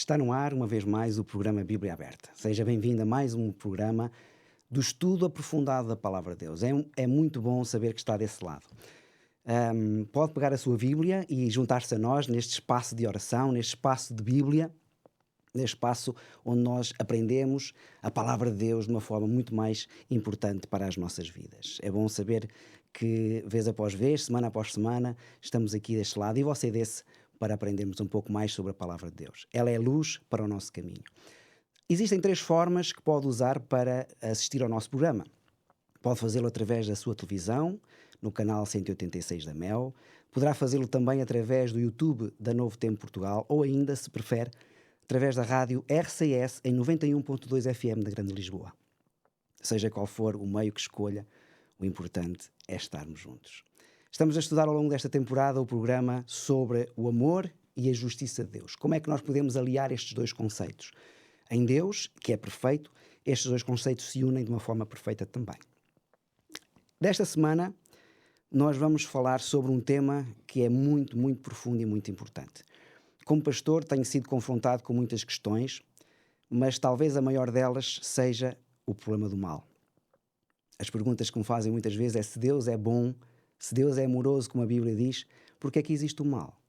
Está no ar, uma vez mais, o programa Bíblia Aberta. Seja bem-vindo a mais um programa do estudo aprofundado da Palavra de Deus. É muito bom saber que está desse lado. Pode pegar a sua Bíblia e juntar-se a nós neste espaço de oração, neste espaço de Bíblia, neste espaço onde nós aprendemos a Palavra de Deus de uma forma muito mais importante para as nossas vidas. É bom saber que, vez após vez, semana após semana, estamos aqui deste lado e você desse para aprendermos um pouco mais sobre a Palavra de Deus. Ela é luz para o nosso caminho. Existem 3 formas que pode usar para assistir ao nosso programa. Pode fazê-lo através da sua televisão, no canal 186 da Mel. Poderá fazê-lo também através do YouTube da Novo Tempo Portugal ou ainda, se prefere, através da rádio RCS em 91.2 FM da Grande Lisboa. Seja qual for o meio que escolha, o importante é estarmos juntos. Estamos a estudar ao longo desta temporada o programa sobre o amor e a justiça de Deus. Como é que nós podemos aliar estes 2 conceitos? Em Deus, que é perfeito, estes 2 conceitos se unem de uma forma perfeita também. Desta semana, nós vamos falar sobre um tema que é muito, muito profundo e muito importante. Como pastor, tenho sido confrontado com muitas questões, mas talvez a maior delas seja o problema do mal. As perguntas que me fazem muitas vezes é se Deus é bom, se Deus é amoroso, como a Bíblia diz, porque é que existe o mal?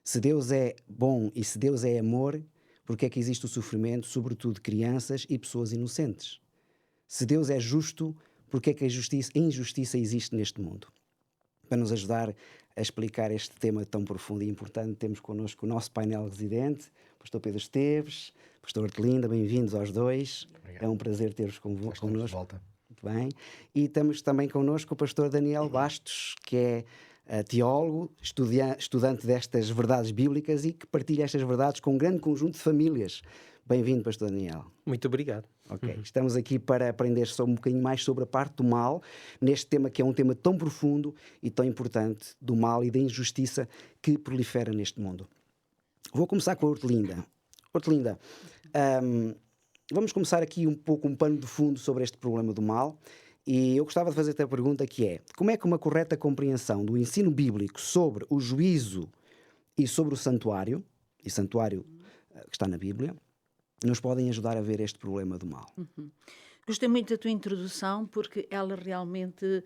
Se Deus é bom e se Deus é amor, porque é que existe o sofrimento, sobretudo de crianças e pessoas inocentes? Se Deus é justo, porque é que a injustiça existe neste mundo? Para nos ajudar a explicar este tema tão profundo e importante, temos connosco o nosso painel residente, Pastor Pedro Esteves, Pastor Hortelinda, bem-vindos aos 2. Obrigado. É um prazer ter-vos connosco. Volta. Muito bem. E temos também connosco o Pastor Daniel Bastos, que é teólogo, estudante destas verdades bíblicas e que partilha estas verdades com um grande conjunto de famílias. Bem-vindo, Pastor Daniel. Muito obrigado. Ok, estamos aqui para aprender só um bocadinho mais sobre a parte do mal, neste tema que é um tema tão profundo e tão importante, do mal e da injustiça que prolifera neste mundo. Vou começar com a Hortelinda. Hortelinda, vamos começar aqui um pouco um pano de fundo sobre este problema do mal e eu gostava de fazer-te a pergunta que é: como é que uma correta compreensão do ensino bíblico sobre o juízo e sobre o santuário, e santuário que está na Bíblia, nos podem ajudar a ver este problema do mal? Gostei muito da tua introdução porque ela realmente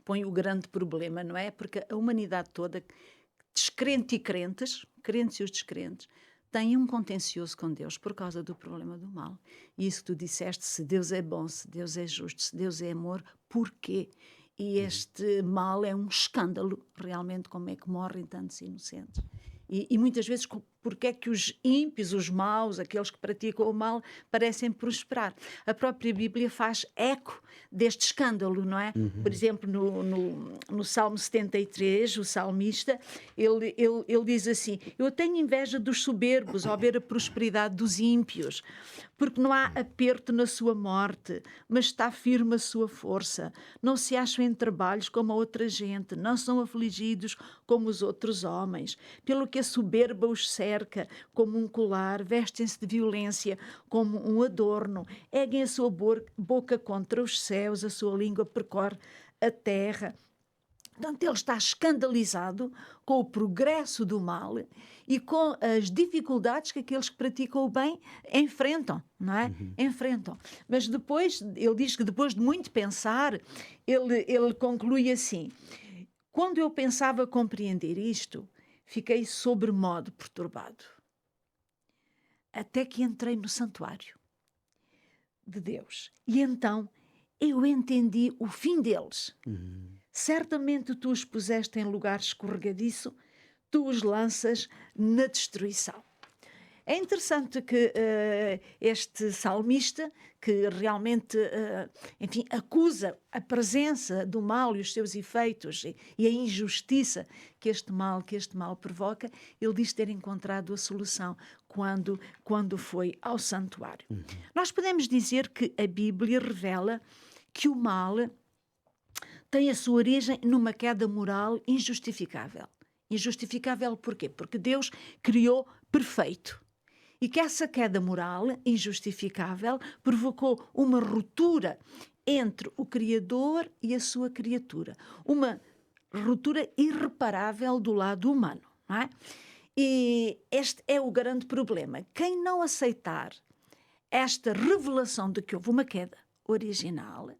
põe o grande problema, não é? Porque a humanidade toda, descrente e crentes, crentes e os descrentes, têm um contencioso com Deus por causa do problema do mal. E isso que tu disseste, se Deus é bom, se Deus é justo, se Deus é amor, porquê? E este mal é um escândalo, realmente, como é que morrem tantos inocentes. E muitas vezes, porque é que os ímpios, os maus, aqueles que praticam o mal, parecem prosperar? A própria Bíblia faz eco deste escândalo, não é? Por exemplo, no Salmo 73, o salmista, ele diz assim: eu tenho inveja dos soberbos ao ver a prosperidade dos ímpios, porque não há aperto na sua morte, mas está firme a sua força. Não se acham em trabalhos como a outra gente, não são afligidos como os outros homens. Pelo que a soberba os cerca como um colar, vestem-se de violência como um adorno, erguem a sua boca contra os céus, a sua língua percorre a terra. Portanto, ele está escandalizado com o progresso do mal e com as dificuldades que aqueles que praticam o bem enfrentam, não é? Enfrentam. Mas depois, ele diz que depois de muito pensar, ele conclui assim: quando eu pensava compreender isto, fiquei sobremodo perturbado. Até que entrei no santuário de Deus. E então eu entendi o fim deles. Certamente tu os puseste em lugar escorregadiço, tu os lanças na destruição. É interessante que este salmista, que realmente, enfim, acusa a presença do mal e os seus efeitos e a injustiça que este mal provoca, ele diz ter encontrado a solução quando foi ao santuário. Nós podemos dizer que a Bíblia revela que o mal tem a sua origem numa queda moral injustificável. Injustificável porquê? Porque Deus criou perfeito. E que essa queda moral injustificável provocou uma ruptura entre o Criador e a sua criatura. Uma ruptura irreparável do lado humano, não é? E este é o grande problema. Quem não aceitar esta revelação de que houve uma queda original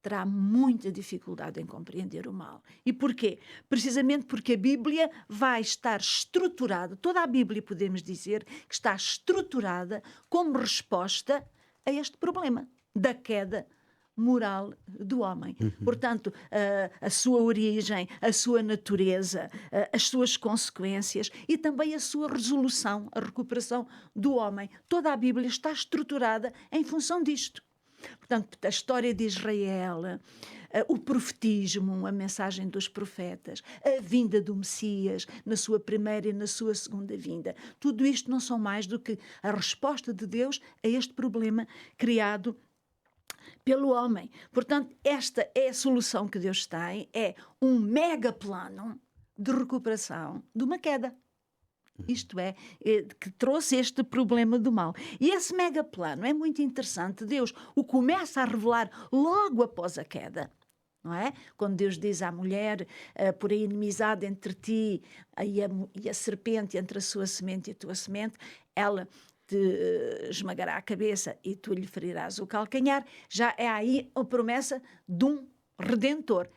terá muita dificuldade em compreender o mal. E porquê? Precisamente porque a Bíblia vai estar estruturada, toda a Bíblia podemos dizer que está estruturada como resposta a este problema da queda moral do homem. Portanto, a sua origem, a sua natureza, as suas consequências e também a sua resolução, a recuperação do homem. Toda a Bíblia está estruturada em função disto. Portanto, a história de Israel, o profetismo, a mensagem dos profetas, a vinda do Messias na sua primeira e na sua segunda vinda. Tudo isto não são mais do que a resposta de Deus a este problema criado pelo homem. Portanto, esta é a solução que Deus tem, é um mega plano de recuperação de uma queda. Isto é, que trouxe este problema do mal. E esse mega plano é muito interessante. Deus o começa a revelar logo após a queda. Não é? Quando Deus diz à mulher, por a inimizade entre ti e a serpente, entre a sua semente e a tua semente, ela te esmagará a cabeça e tu lhe ferirás o calcanhar. Já é aí a promessa de um Redentor.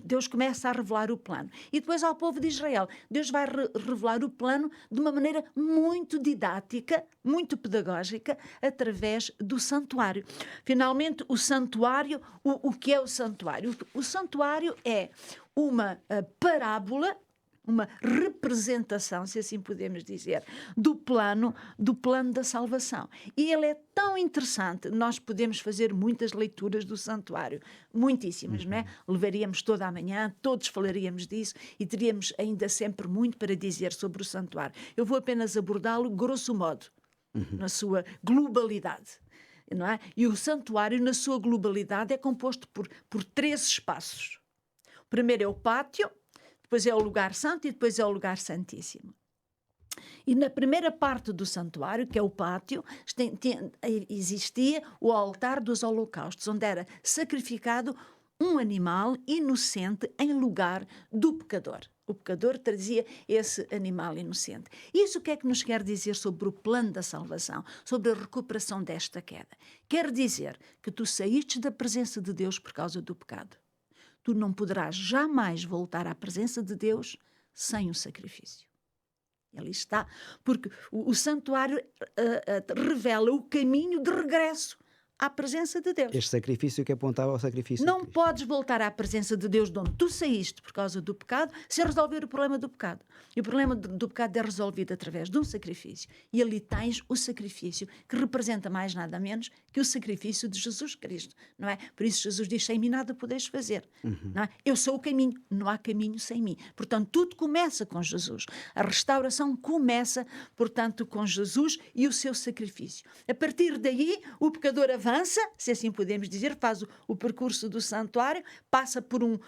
Deus começa a revelar o plano. E depois ao povo de Israel, Deus vai revelar o plano de uma maneira muito didática, muito pedagógica, através do santuário. Finalmente, o santuário, o que é o santuário? O santuário é uma parábola, uma representação, se assim podemos dizer, do plano da salvação. E ele é tão interessante, nós podemos fazer muitas leituras do santuário, muitíssimas, não é? Levaríamos toda a manhã, todos falaríamos disso e teríamos ainda sempre muito para dizer sobre o santuário. Eu vou apenas abordá-lo grosso modo, na sua globalidade. Não é? E o santuário, na sua globalidade, é composto por 3 espaços. O primeiro é o pátio, depois é o lugar santo e depois é o lugar santíssimo. E na primeira parte do santuário, que é o pátio, existia o altar dos holocaustos, onde era sacrificado um animal inocente em lugar do pecador. O pecador trazia esse animal inocente. Isso o que é que nos quer dizer sobre o plano da salvação, sobre a recuperação desta queda? Quer dizer que tu saíste da presença de Deus por causa do pecado. Tu não poderás jamais voltar à presença de Deus sem o sacrifício. Ali está, porque o santuário revela o caminho de regresso à presença de Deus. Este sacrifício que apontava ao sacrifício Não de Cristo. podes voltar à presença de Deus de onde tu saíste por causa do pecado sem resolver o problema do pecado. E o problema do pecado é resolvido através de um sacrifício. E ali tens o sacrifício que representa mais nada menos que o sacrifício de Jesus Cristo. Não é? Por isso Jesus diz, sem mim nada podeis fazer. Não é? Eu sou o caminho, não há caminho sem mim. Portanto, tudo começa com Jesus. A restauração começa, portanto, com Jesus e o seu sacrifício. A partir daí, o pecador avança, se assim podemos dizer, faz o percurso do santuário, passa por um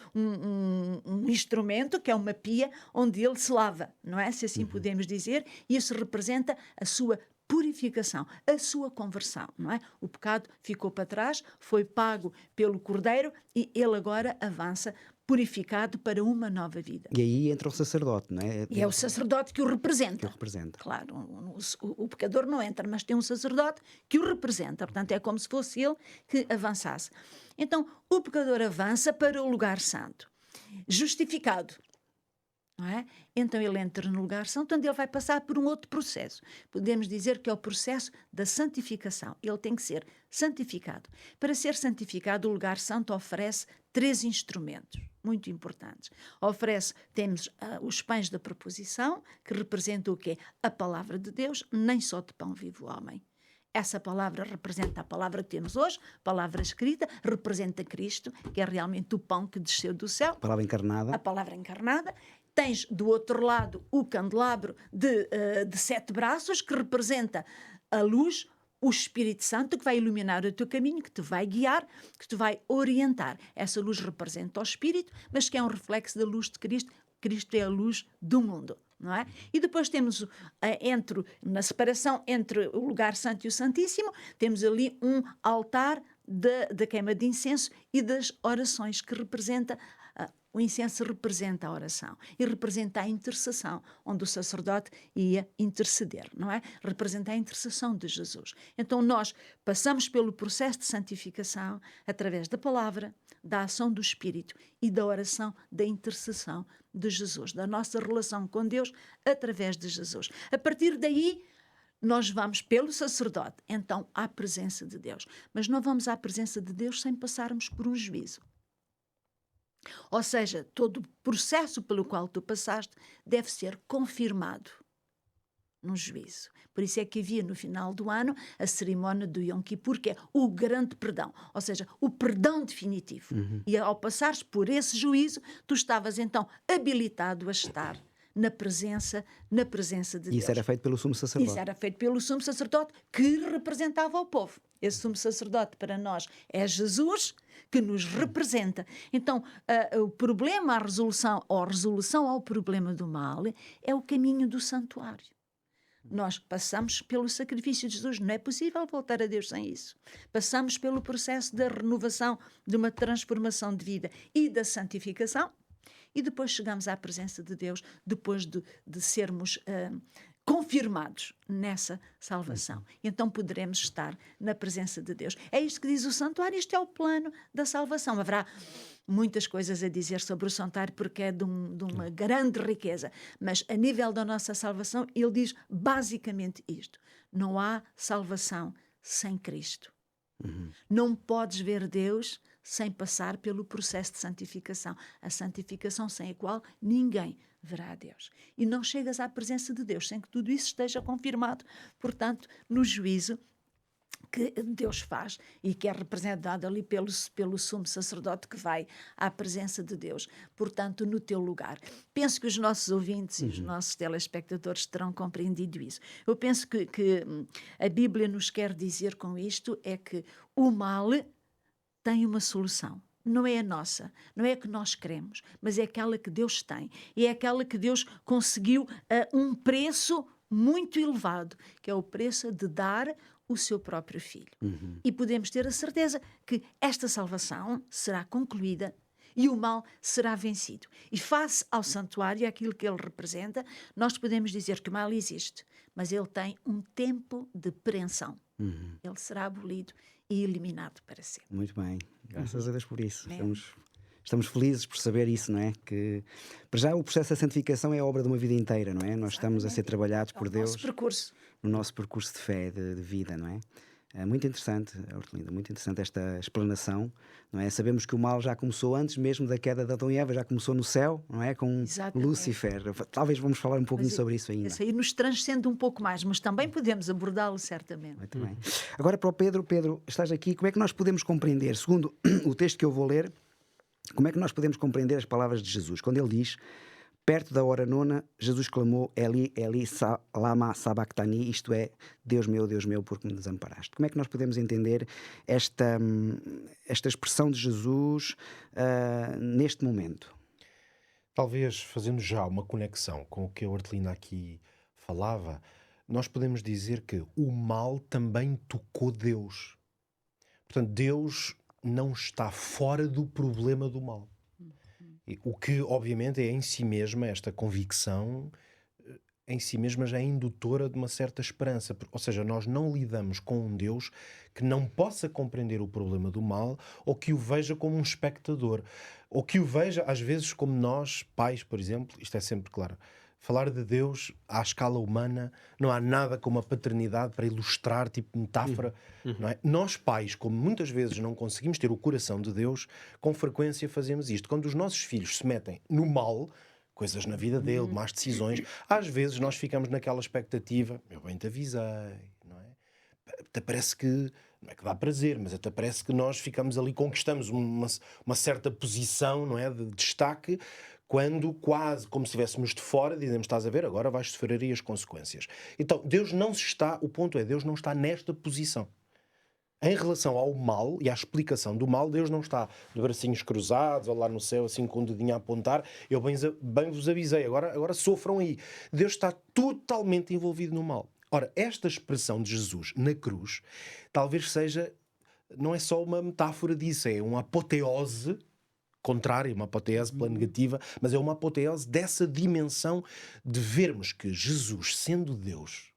instrumento, que é uma pia, onde ele se lava, não é? Se assim podemos dizer, e isso representa a sua purificação, a sua conversão, não é? O pecado ficou para trás, foi pago pelo Cordeiro e ele agora avança purificado para uma nova vida. E aí entra o sacerdote, não é? E é o sacerdote que o representa. Que o representa. Claro, o pecador não entra, mas tem um sacerdote que o representa. Portanto, é como se fosse ele que avançasse. Então, o pecador avança para o lugar santo, justificado. Não é? Então ele entra no lugar santo, onde ele vai passar por um outro processo. Podemos dizer que é o processo da santificação. Ele tem que ser santificado. Para ser santificado, o lugar santo oferece 3 instrumentos muito importantes. Temos os pães da proposição, que representam o quê? A palavra de Deus, nem só de pão vive o homem. Essa palavra representa a palavra que temos hoje, palavra escrita, representa Cristo, que é realmente o pão que desceu do céu. A palavra encarnada. A palavra encarnada. Tens do outro lado o candelabro de 7 braços, que representa a luz, o Espírito Santo, que vai iluminar o teu caminho, que te vai guiar, que te vai orientar. Essa luz representa o Espírito, mas que é um reflexo da luz de Cristo. Cristo é a luz do mundo. Não é? E depois temos, na separação entre o lugar santo e o santíssimo, temos ali um altar da queima de incenso e das orações, que representa O incenso representa a oração e representa a intercessão, onde o sacerdote ia interceder, não é? Representa a intercessão de Jesus. Então nós passamos pelo processo de santificação através da palavra, da ação do Espírito e da oração, da intercessão de Jesus, da nossa relação com Deus através de Jesus. A partir daí, nós vamos pelo sacerdote, então, à presença de Deus. Mas não vamos à presença de Deus sem passarmos por um juízo. Ou seja, todo o processo pelo qual tu passaste deve ser confirmado num juízo. Por isso é que havia no final do ano a cerimónia do Yom Kippur, que é o grande perdão, ou seja, o perdão definitivo. E ao passares por esse juízo, tu estavas então habilitado a estar na presença de Deus. Isso era feito pelo sumo sacerdote. Isso era feito pelo sumo sacerdote que representava o povo. Esse sumo sacerdote para nós é Jesus, que nos representa. Então, o problema à resolução, ou a resolução ao problema do mal, é o caminho do santuário. Nós passamos pelo sacrifício de Jesus. Não é possível voltar a Deus sem isso. Passamos pelo processo da renovação, de uma transformação de vida e da santificação. E depois chegamos à presença de Deus, depois de sermos confirmados nessa salvação. E então poderemos estar na presença de Deus. É isto que diz o santuário, isto é o plano da salvação. Haverá muitas coisas a dizer sobre o santuário, porque é de uma grande riqueza. Mas a nível da nossa salvação, ele diz basicamente isto. Não há salvação sem Cristo. Não podes ver Deus sem passar pelo processo de santificação. A santificação sem a qual ninguém verá a Deus. E não chegas à presença de Deus sem que tudo isso esteja confirmado, portanto, no juízo que Deus faz e que é representado ali pelo sumo sacerdote que vai à presença de Deus, portanto, no teu lugar. Penso que os nossos ouvintes e os nossos telespectadores terão compreendido isso. Eu penso que a Bíblia nos quer dizer com isto é que o mal tem uma solução. Não é a nossa, não é a que nós queremos, mas é aquela que Deus tem. E é aquela que Deus conseguiu a um preço muito elevado, que é o preço de dar o seu próprio filho. E podemos ter a certeza que esta salvação será concluída e o mal será vencido. E face ao santuário, aquilo que ele representa, nós podemos dizer que o mal existe, mas ele tem um tempo de preensão. Ele será abolido e eliminado para sempre. Muito bem, graças a Deus por isso. Estamos felizes por saber isso, não é? Que, para já, o processo da santificação é a obra de uma vida inteira, não é? Nós estamos a ser trabalhados por Deus no nosso percurso de fé, de vida, não é? É muito interessante, Hortelinda, muito interessante esta explanação, não é? Sabemos que o mal já começou antes mesmo da queda de Adão e Eva, já começou no céu, não é? Com Lúcifer. Talvez vamos falar um pouquinho sobre isso ainda. Isso aí nos transcende um pouco mais, mas também podemos abordá-lo certamente. Muito bem. Agora para o Pedro, estás aqui, como é que nós podemos compreender, segundo o texto que eu vou ler, como é que nós podemos compreender as palavras de Jesus? Quando ele diz, perto da hora nona, Jesus clamou, Eli, Eli, lama sabachthani, isto é, Deus meu, por que me desamparaste? Como é que nós podemos entender esta expressão de Jesus neste momento? Talvez, fazendo já uma conexão com o que a Hortelina aqui falava, nós podemos dizer que o mal também tocou Deus. Portanto, Deus não está fora do problema do mal. O que, obviamente, é em si mesma, esta convicção, em si mesma já é indutora de uma certa esperança. Ou seja, nós não lidamos com um Deus que não possa compreender o problema do mal ou que o veja como um espectador. Ou que o veja, às vezes, como nós, pais, por exemplo, isto é sempre claro. Falar de Deus à escala humana, não há nada como a paternidade para ilustrar, tipo metáfora. Não é? Nós pais, como muitas vezes não conseguimos ter o coração de Deus, com frequência fazemos isto. Quando os nossos filhos se metem no mal, coisas na vida dele, más decisões, às vezes nós ficamos naquela expectativa, eu bem te avisei, não é? Até parece que, não é que dá prazer, mas até parece que nós ficamos ali, conquistamos uma certa posição, não é, de destaque, quando quase como se estivéssemos de fora, dizemos, estás a ver, agora vais sofrer aí as consequências. Então, Deus não está, o ponto é, Deus não está nesta posição. Em relação ao mal e à explicação do mal, Deus não está de bracinhos cruzados, ou lá no céu, assim com o dedinho a apontar, eu bem vos avisei, agora sofram aí. Deus está totalmente envolvido no mal. Ora, esta expressão de Jesus na cruz, talvez seja, não é só uma metáfora disso, é uma apoteose contrária, uma apoteose pela negativa, mas é uma apoteose dessa dimensão de vermos que Jesus, sendo Deus,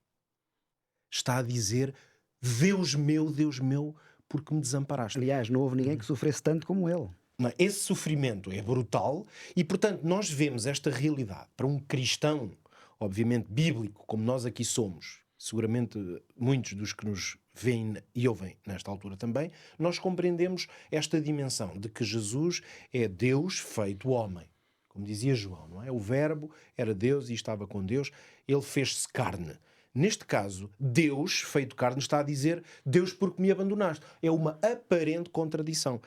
está a dizer: Deus meu, porque me desamparaste. Aliás, não houve ninguém que sofresse tanto como ele. Não é? Esse sofrimento é brutal e, portanto, nós vemos esta realidade para um cristão, obviamente bíblico, como nós aqui somos, seguramente muitos dos que nos veem e ouvem nesta altura também, nós compreendemos esta dimensão de que Jesus é Deus feito homem. Como dizia João, não é? O Verbo era Deus e estava com Deus, ele fez-se carne. Neste caso, Deus feito carne está a dizer: Deus, porque me abandonaste. É uma aparente contradição.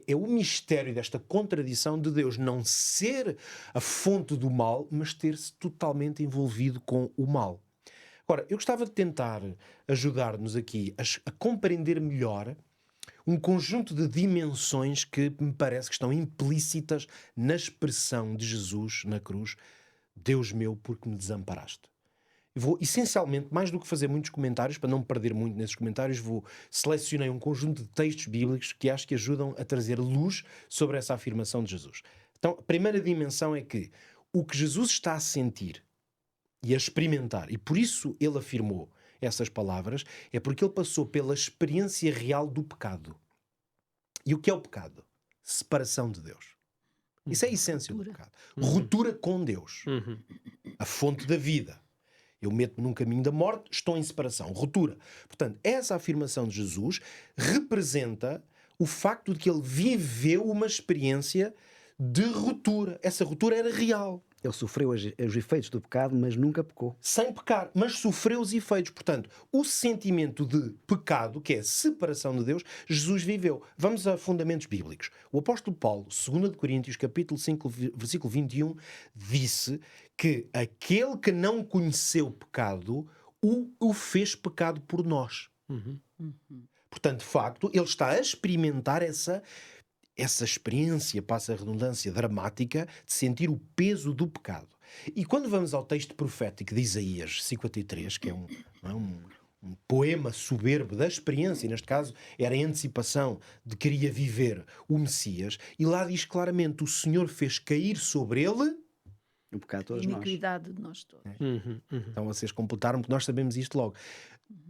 É o mistério desta contradição de Deus não ser a fonte do mal, mas ter-se totalmente envolvido com o mal. Agora, eu gostava de tentar ajudar-nos aqui a compreender melhor um conjunto de dimensões que me parece que estão implícitas na expressão de Jesus na cruz: Deus meu, porque me desamparaste. Eu vou, essencialmente, mais do que fazer muitos comentários, para não me perder muito nesses comentários, selecionei um conjunto de textos bíblicos que acho que ajudam a trazer luz sobre essa afirmação de Jesus. Então, a primeira dimensão é que o que Jesus está a sentir e a experimentar, e por isso ele afirmou essas palavras, é porque ele passou pela experiência real do pecado. E o que é o pecado? Separação de Deus. Isso é a essência do pecado. Ruptura com Deus. A fonte da vida. Eu meto-me num caminho da morte, estou em separação, ruptura. Portanto, essa afirmação de Jesus representa o facto de que ele viveu uma experiência de ruptura. Essa ruptura era real. Ele sofreu os efeitos do pecado, mas nunca pecou. Sem pecar, mas sofreu os efeitos. Portanto, o sentimento de pecado, que é a separação de Deus, Jesus viveu. Vamos a fundamentos bíblicos. O apóstolo Paulo, 2 Coríntios, capítulo 5, versículo 21, disse que aquele que não conheceu pecado, o fez pecado por nós. Portanto, de facto, ele está a experimentar essa experiência, passa a redundância, dramática, de sentir o peso do pecado. E quando vamos ao texto profético de Isaías 53, que é um poema soberbo da experiência, e neste caso era a antecipação de que iria viver o Messias, e lá diz claramente: o Senhor fez cair sobre ele o pecado de todos a nós. iniquidade de nós todos. Então vocês completaram, porque nós sabemos isto logo.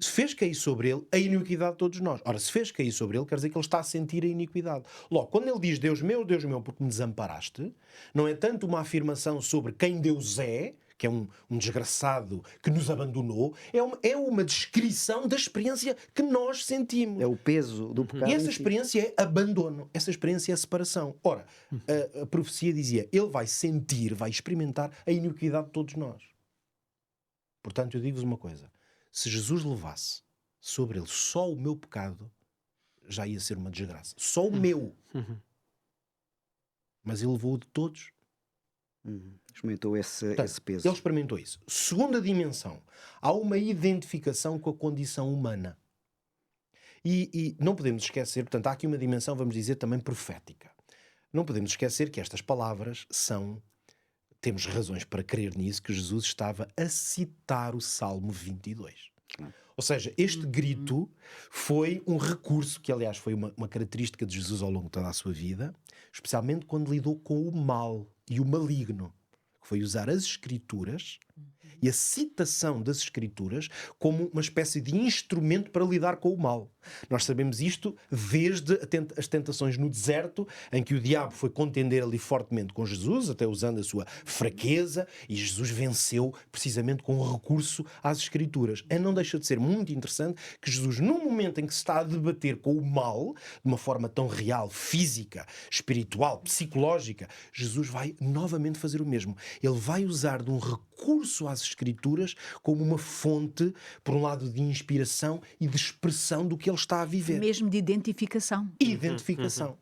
Se fez cair sobre ele a iniquidade de todos nós. Ora, se fez cair sobre ele, quer dizer que ele está a sentir a iniquidade. Logo, quando ele diz Deus meu, porque me desamparaste, não é tanto uma afirmação sobre quem Deus é, que é um desgraçado que nos abandonou, é uma descrição da experiência que nós sentimos. É o peso do pecado. E essa experiência é abandono, essa experiência é separação. Ora, a profecia dizia: ele vai sentir, vai experimentar a iniquidade de todos nós. Portanto, eu digo-vos uma coisa: se Jesus levasse sobre ele só o meu pecado, já ia ser uma desgraça. Só o meu. Mas ele levou o de todos. Experimentou esse peso. Ele experimentou isso. Segunda dimensão. Há uma identificação com a condição humana. E não podemos esquecer, portanto, há aqui uma dimensão, vamos dizer, também profética. Não podemos esquecer que estas palavras temos razões para crer nisso, que Jesus estava a citar o Salmo 22. Ou seja, este grito foi um recurso que, aliás, foi uma característica de Jesus ao longo de toda a sua vida, especialmente quando lidou com o mal e o maligno, que foi usar as Escrituras e a citação das Escrituras como uma espécie de instrumento para lidar com o mal. Nós sabemos isto desde as tentações no deserto, em que o diabo foi contender ali fortemente com Jesus, até usando a sua fraqueza, e Jesus venceu precisamente com o recurso às Escrituras. Não deixa de ser muito interessante que Jesus, num momento em que se está a debater com o mal, de uma forma tão real, física, espiritual, psicológica, Jesus vai novamente fazer o mesmo. Ele vai usar de um recurso às Escrituras como uma fonte, por um lado, de inspiração e de expressão do que ele está a viver. Mesmo de identificação. Identificação.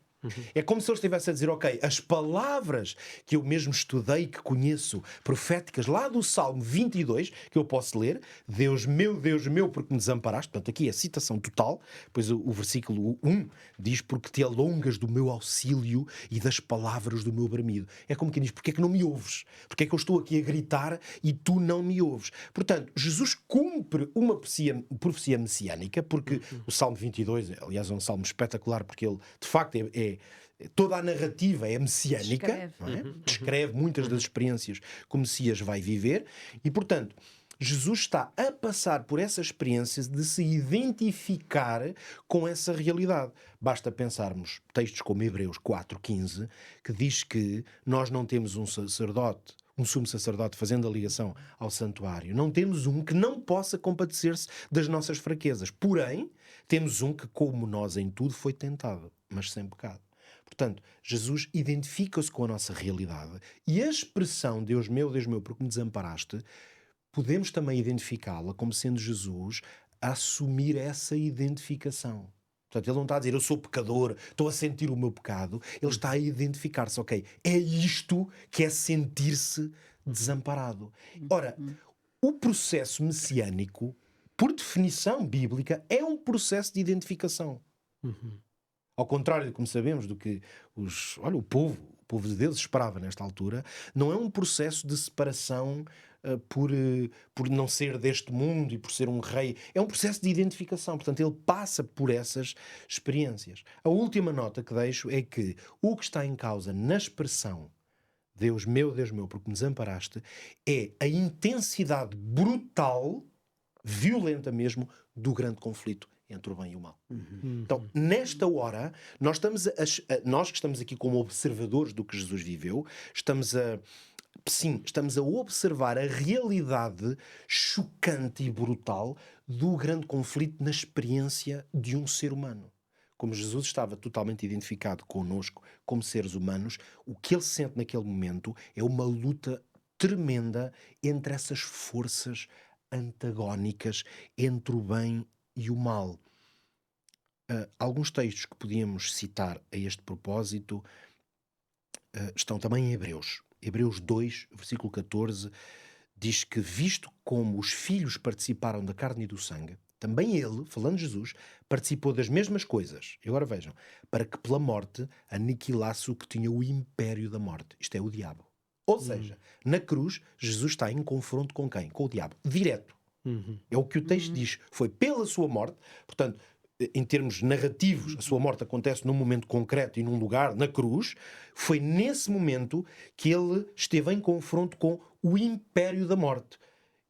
É como se ele estivesse a dizer: ok, as palavras que eu mesmo estudei, que conheço, proféticas, lá do Salmo 22, que eu posso ler: Deus meu, porque me desamparaste. Portanto, aqui é citação total. Pois o versículo 1 diz: porque te alongas do meu auxílio e das palavras do meu bramido. É como quem diz: porque é que não me ouves? Porque é que eu estou aqui a gritar e tu não me ouves? Portanto, Jesus cumpre uma profecia messiânica, porque o Salmo 22, aliás, é um salmo espetacular, porque ele, de facto, toda a narrativa é messiânica, Descreve. não é? Descreve muitas das experiências que o Messias vai viver e, portanto, Jesus está a passar por essa experiência de se identificar com essa realidade. Basta pensarmos textos como Hebreus 4,15, que diz que nós não temos um sacerdote, um sumo sacerdote fazendo a ligação ao santuário. Não temos um que não possa compadecer-se das nossas fraquezas. Porém, temos um que, como nós em tudo, foi tentado, mas sem pecado. Portanto, Jesus identifica-se com a nossa realidade e a expressão Deus meu, porque me desamparaste, podemos também identificá-la como sendo Jesus a assumir essa identificação. Portanto, ele não está a dizer eu sou pecador, estou a sentir o meu pecado. Ele está a identificar-se, ok, é isto que é sentir-se desamparado. Ora, o processo messiânico, por definição bíblica, é um processo de identificação. Ao contrário, como sabemos, do que o povo de Deus esperava nesta altura, não é um processo de separação por não ser deste mundo e por ser um rei. É um processo de identificação. Portanto, ele passa por essas experiências. A última nota que deixo é que o que está em causa na expressão Deus meu, porque me desamparaste, é a intensidade brutal, violenta mesmo, do grande conflito entre o bem e o mal. Então, nesta hora, nós que estamos aqui como observadores do que Jesus viveu, estamos a observar a realidade chocante e brutal do grande conflito na experiência de um ser humano. Como Jesus estava totalmente identificado connosco como seres humanos, o que ele sente naquele momento é uma luta tremenda entre essas forças antagónicas, entre o bem e o mal. Alguns textos que podíamos citar a este propósito estão também em Hebreus. Hebreus 2, versículo 14, diz que visto como os filhos participaram da carne e do sangue, também ele, falando de Jesus, participou das mesmas coisas. E agora vejam, para que pela morte aniquilasse o que tinha o império da morte. Isto é o diabo. Ou seja, na cruz, Jesus está em confronto com quem? Com o diabo. Direto. É o que o texto diz. Foi pela sua morte, portanto, em termos narrativos, a sua morte acontece num momento concreto e num lugar, na cruz. Foi nesse momento que ele esteve em confronto com o império da morte.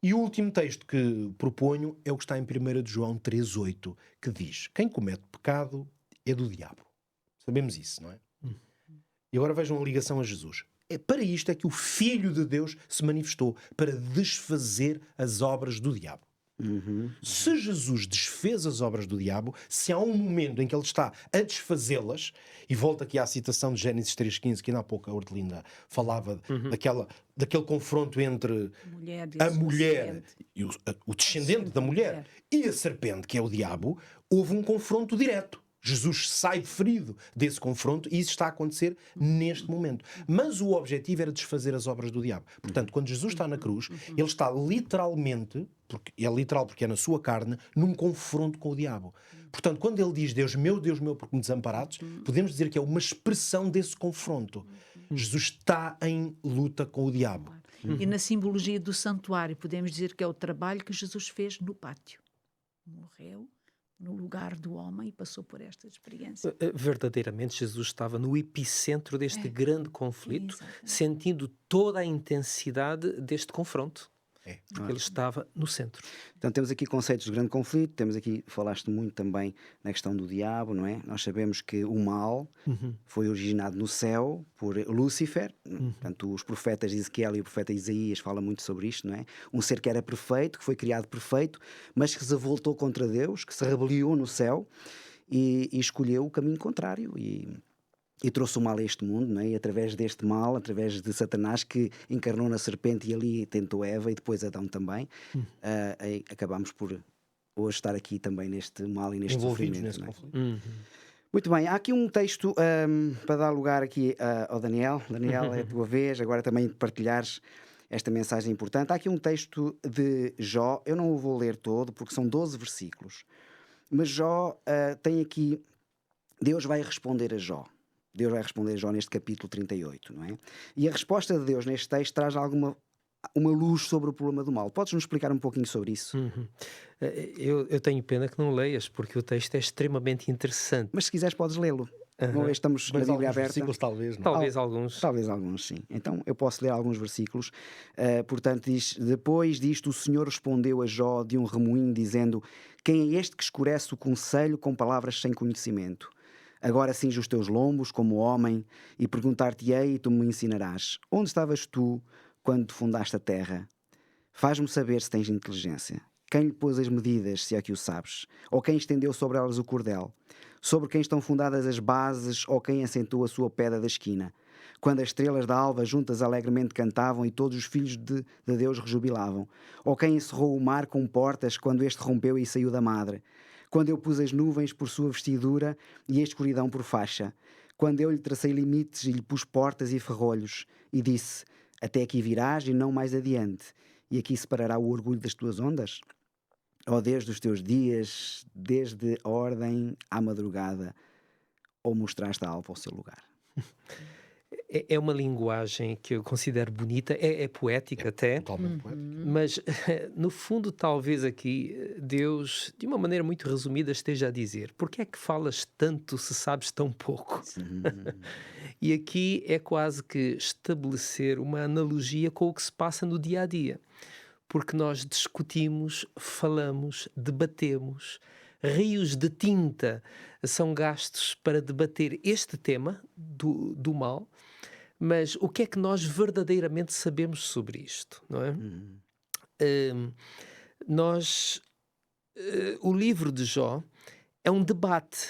E o último texto que proponho é o que está em 1 de João 3,8, que diz: quem comete pecado é do diabo. Sabemos isso, não é? E agora vejam a ligação a Jesus. Para isto é que o Filho de Deus se manifestou, para desfazer as obras do diabo. Se Jesus desfez as obras do diabo, se há um momento em que ele está a desfazê-las, e volta aqui à citação de Gênesis 3,15, que ainda há pouco a Hortelina falava daquele confronto entre a mulher e o descendente da mulher e a serpente, que é o diabo, houve um confronto direto. Jesus sai ferido desse confronto e isso está a acontecer neste momento. Mas o objetivo era desfazer as obras do diabo. Portanto, quando Jesus está na cruz, ele está literalmente, porque é na sua carne, num confronto com o diabo. Portanto, quando ele diz Deus meu, porque me desamparados, podemos dizer que é uma expressão desse confronto. Jesus está em luta com o diabo. E na simbologia do santuário, podemos dizer que é o trabalho que Jesus fez no pátio. Morreu no lugar do homem e passou por esta experiência. Verdadeiramente, Jesus estava no epicentro deste grande conflito, Exatamente. sentindo toda a intensidade deste confronto. Porque ele estava no centro. Então temos aqui conceitos de grande conflito, temos aqui, falaste muito também na questão do diabo, não é? Nós sabemos que o mal foi originado no céu por Lúcifer, portanto os profetas de Ezequiel e o profeta Isaías falam muito sobre isto, não é? Um ser que era perfeito, que foi criado perfeito, mas que se voltou contra Deus, que se rebeliou no céu e escolheu o caminho contrário e trouxe o mal a este mundo, não é? E através deste mal, através de Satanás, que encarnou na serpente e ali tentou Eva e depois Adão também, acabamos por hoje estar aqui também neste mal e neste Envolvidos sofrimento. nesse Não é? conflito. Muito bem, há aqui um texto para dar lugar aqui ao Daniel. Daniel, é a tua vez, agora também de partilhares esta mensagem importante. Há aqui um texto de Jó, eu não o vou ler todo porque são 12 versículos, mas Jó tem aqui, Deus vai responder a Jó. Deus vai responder a Jó neste capítulo 38, não é? E a resposta de Deus neste texto traz uma luz sobre o problema do mal. Podes-nos explicar um pouquinho sobre isso? Eu tenho pena que não leias, porque o texto é extremamente interessante. Mas se quiseres podes lê-lo. Uma vez estamos na Mas Bíblia alguns aberta. versículos talvez, não? Talvez alguns. Talvez alguns, sim. Então eu posso ler alguns versículos. Portanto, diz: depois disto, o Senhor respondeu a Jó de um remoinho, dizendo: quem é este que escurece o conselho com palavras sem conhecimento? Agora cinge os teus lombos como homem, e perguntar-te-ei, e tu me ensinarás: onde estavas tu quando fundaste a terra? Faz-me saber se tens inteligência. Quem lhe pôs as medidas, se é que o sabes? Ou quem estendeu sobre elas o cordel? Sobre quem estão fundadas as bases, ou quem assentou a sua pedra da esquina? Quando as estrelas da alva juntas alegremente cantavam e todos os filhos de Deus rejubilavam? Ou quem encerrou o mar com portas quando este rompeu e saiu da madre? Quando eu pus as nuvens por sua vestidura e a escuridão por faixa? Quando eu lhe tracei limites e lhe pus portas e ferrolhos? E disse: até aqui virás e não mais adiante, e aqui separará o orgulho das tuas ondas? Ou desde os teus dias, desde a ordem à madrugada, ou mostraste a alva ao seu lugar? É uma linguagem que eu considero bonita, é poética até, Totalmente poético. mas no fundo talvez aqui Deus, de uma maneira muito resumida, esteja a dizer: porque é que falas tanto se sabes tão pouco? E aqui é quase que estabelecer uma analogia com o que se passa no dia a dia. Porque nós discutimos, falamos, debatemos, rios de tinta são gastos para debater este tema do mal, mas o que é que nós verdadeiramente sabemos sobre isto, não é? O livro de Jó é um debate.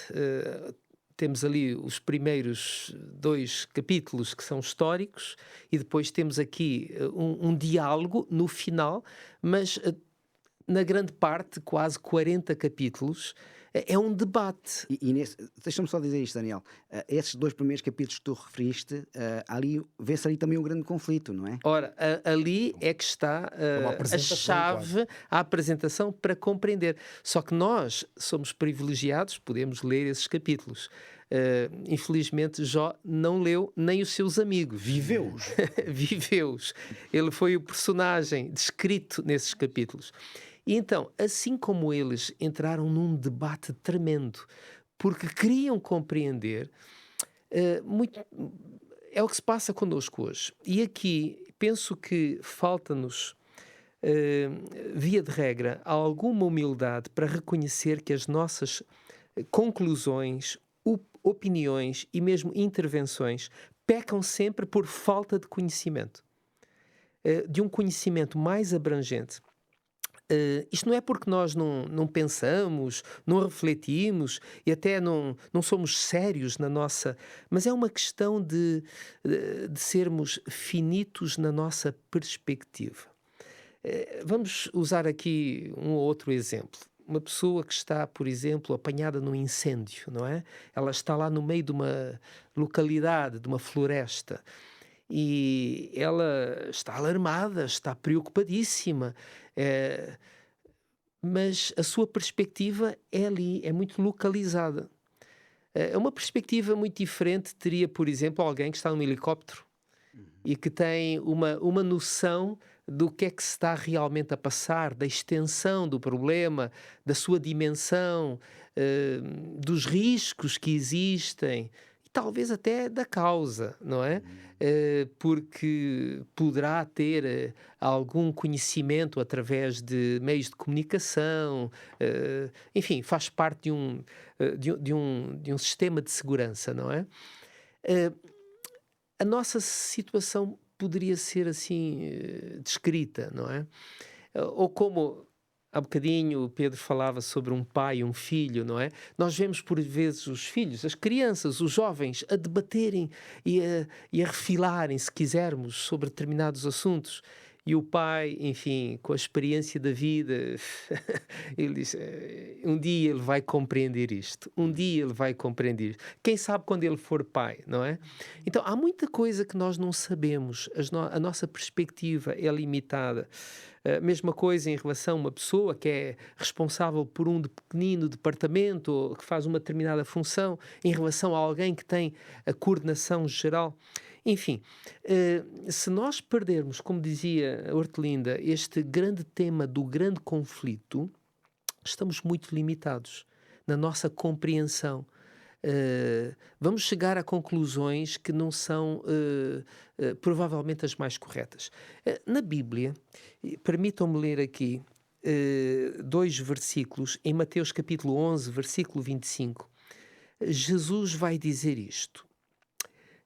Temos ali os primeiros 2 capítulos que são históricos e depois temos aqui um diálogo no final, mas na grande parte, quase 40 capítulos, é um debate. Deixa-me só dizer isto, Daniel. Esses 2 primeiros capítulos que tu referiste, vê-se ali também um grande conflito, não é? Ora, ali é que está a chave, a apresentação para compreender. Só que nós somos privilegiados, podemos ler esses capítulos. Infelizmente, Jó não leu, nem os seus amigos. Viveu-os. Viveu-os. Ele foi o personagem descrito nesses capítulos. E então, assim como eles entraram num debate tremendo, porque queriam compreender, é o que se passa connosco hoje. E aqui penso que falta-nos, via de regra, alguma humildade para reconhecer que as nossas conclusões, opiniões e mesmo intervenções pecam sempre por falta de conhecimento, de um conhecimento mais abrangente. Isto não é porque nós não pensamos, não refletimos e até não somos sérios na nossa... Mas é uma questão de sermos finitos na nossa perspectiva. Vamos usar aqui um ou outro exemplo. Uma pessoa que está, por exemplo, apanhada num incêndio, não é? Ela está lá no meio de uma localidade, de uma floresta, e ela está alarmada, está preocupadíssima, mas a sua perspectiva é ali, é muito localizada. Uma perspectiva muito diferente teria, por exemplo, alguém que está num helicóptero e que tem uma noção do que é que se está realmente a passar, da extensão do problema, da sua dimensão, dos riscos que existem, e talvez até da causa, não é? Porque poderá ter algum conhecimento através de meios de comunicação, enfim, faz parte de um sistema de segurança, não é? A nossa situação poderia ser assim descrita, não é? Ou como há bocadinho o Pedro falava sobre um pai e um filho, não é? Nós vemos por vezes os filhos, as crianças, os jovens a debaterem e a refilarem, se quisermos, sobre determinados assuntos. E o pai, enfim, com a experiência da vida, ele diz, um dia ele vai compreender isto, um dia ele vai compreender isto. Quem sabe quando ele for pai, não é? Então, há muita coisa que nós não sabemos, a nossa perspectiva é limitada. Mesma coisa em relação a uma pessoa que é responsável por um pequenino departamento ou que faz uma determinada função, em relação a alguém que tem a coordenação geral. Enfim, se nós perdermos, como dizia a Hortelinda, este grande tema do grande conflito, estamos muito limitados na nossa compreensão. vamos chegar a conclusões que não são provavelmente as mais corretas. Na Bíblia, permitam-me ler aqui 2 versículos, em Mateus capítulo 11, versículo 25. Jesus vai dizer isto: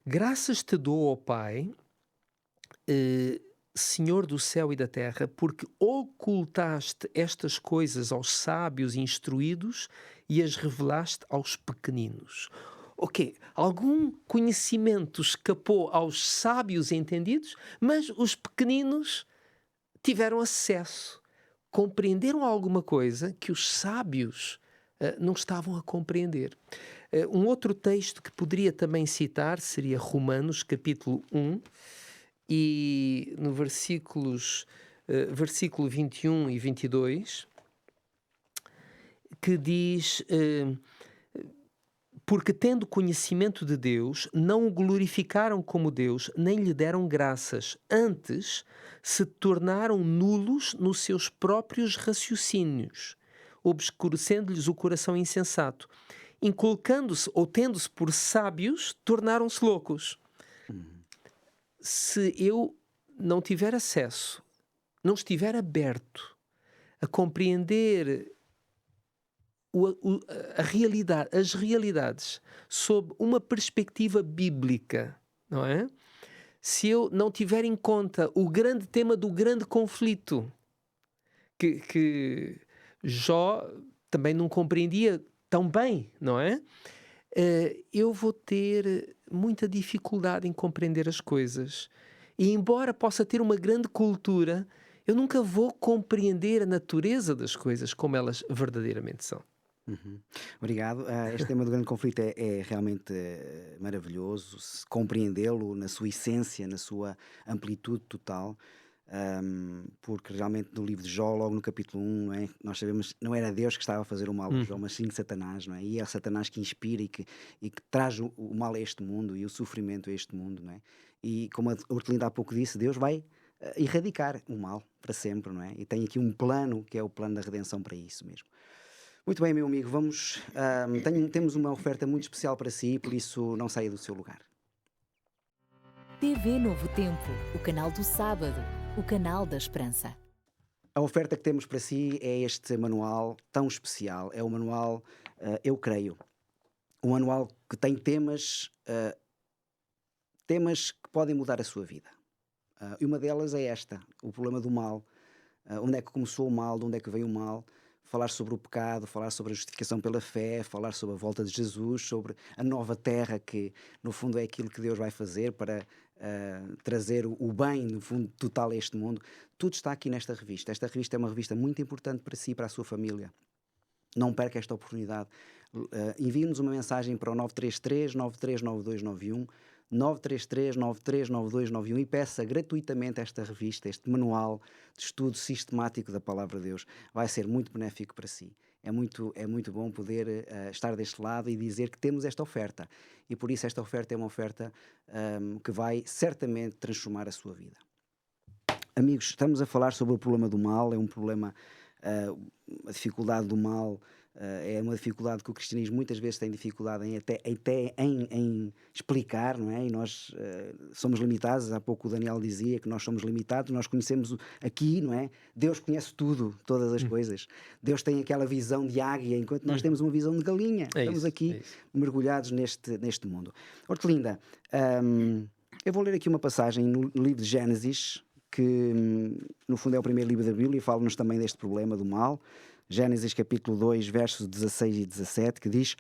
graças te dou, ó Pai, Senhor do céu e da terra, porque ocultaste estas coisas aos sábios e instruídos e as revelaste aos pequeninos. Ok, algum conhecimento escapou aos sábios e entendidos, mas os pequeninos tiveram acesso, compreenderam alguma coisa que os sábios não estavam a compreender. Um outro texto que poderia também citar seria Romanos capítulo 1, e no versículo 21 e 22, que diz: porque tendo conhecimento de Deus, não o glorificaram como Deus, nem lhe deram graças. Antes, se tornaram nulos nos seus próprios raciocínios, obscurecendo-lhes o coração insensato. Inculcando-se ou tendo-se por sábios, tornaram-se loucos. Se eu não tiver acesso, não estiver aberto a compreender a realidade, as realidades sob uma perspectiva bíblica, não é? Se eu não tiver em conta o grande tema do grande conflito que Jó também não compreendia tão bem, não é? Eu vou ter muita dificuldade em compreender as coisas. E embora possa ter uma grande cultura, eu nunca vou compreender a natureza das coisas como elas verdadeiramente são. Obrigado. Este tema do grande conflito é realmente maravilhoso, compreendê-lo na sua essência, na sua amplitude total, porque realmente no livro de Jó, logo no capítulo 1, não é? Nós sabemos não era Deus que estava a fazer o mal a Jó, mas sim Satanás, não é? E é Satanás que inspira e que traz o mal a este mundo e o sofrimento a este mundo, não é? E como a Hortelinda há pouco disse, Deus vai erradicar o mal para sempre, não é? E tem aqui um plano que é o plano da redenção para isso mesmo. Muito bem, meu amigo, temos uma oferta muito especial para si, por isso não saia do seu lugar. TV Novo Tempo, o canal do sábado, o canal da esperança. A oferta que temos para si é este manual tão especial, é o manual Eu Creio. Um manual que tem temas que podem mudar a sua vida. E uma delas é esta, o problema do mal. Onde é que começou o mal, de onde é que veio o mal? Falar sobre o pecado, falar sobre a justificação pela fé, falar sobre a volta de Jesus, sobre a nova terra, que no fundo é aquilo que Deus vai fazer para trazer o bem, no fundo, total a este mundo. Tudo está aqui nesta revista. Esta revista é uma revista muito importante para si e para a sua família. Não perca esta oportunidade. Envie-nos uma mensagem para o 933-939291, 933-939291 e peça gratuitamente esta revista, este manual de estudo sistemático da Palavra de Deus. Vai ser muito benéfico para si. É muito bom poder estar deste lado e dizer que temos esta oferta. E por isso esta oferta é uma oferta que vai certamente transformar a sua vida. Amigos, estamos a falar sobre o problema do mal. É um problema, a dificuldade do mal. É uma dificuldade que o cristianismo muitas vezes tem dificuldade em explicar, não é? E nós somos limitados. Há pouco o Daniel dizia que nós somos limitados, nós conhecemos aqui, não é? Deus conhece tudo, todas as coisas. Deus tem aquela visão de águia, enquanto nós temos uma visão de galinha. Estamos aqui mergulhados neste mundo. Hortelinda, eu vou ler aqui uma passagem no livro de Gênesis, que no fundo é o primeiro livro da Bíblia e fala-nos também deste problema do mal. Gênesis capítulo 2, versos 16 e 17, que diz: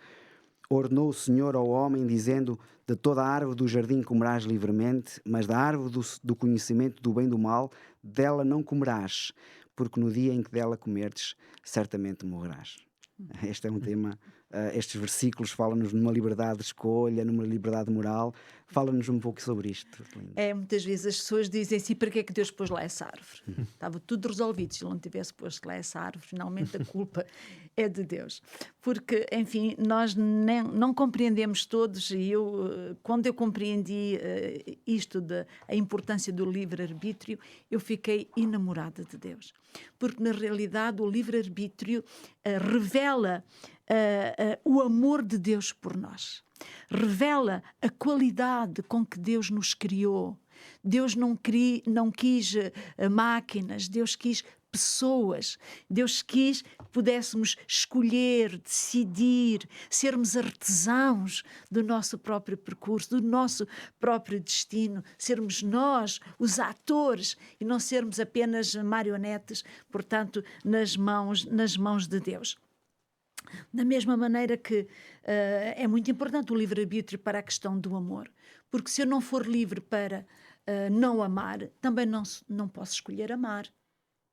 ordenou o Senhor ao homem, dizendo: de toda a árvore do jardim comerás livremente, mas da árvore do conhecimento do bem e do mal, dela não comerás, porque no dia em que dela comerdes, certamente morrerás. Este é um tema, estes versículos falam-nos numa liberdade de escolha, numa liberdade moral. Fala-nos um pouco sobre isto. Muitas vezes as pessoas dizem assim: para que é que Deus pôs lá essa árvore? Estava tudo resolvido. Se ele não tivesse posto lá essa árvore, finalmente a culpa é de Deus. Porque, enfim, nós não compreendemos todos, e quando eu compreendi a importância do livre-arbítrio, eu fiquei enamorada de Deus. Porque, na realidade, o livre-arbítrio revela o amor de Deus por nós. Revela a qualidade com que Deus nos criou. Deus não quis máquinas, Deus quis pessoas. Deus quis que pudéssemos escolher, decidir, sermos artesãos do nosso próprio percurso, do nosso próprio destino, sermos nós os atores e não sermos apenas marionetes, portanto, nas mãos de Deus. Da mesma maneira que é muito importante o livre-arbítrio para a questão do amor, porque se eu não for livre para não amar, também não posso escolher amar.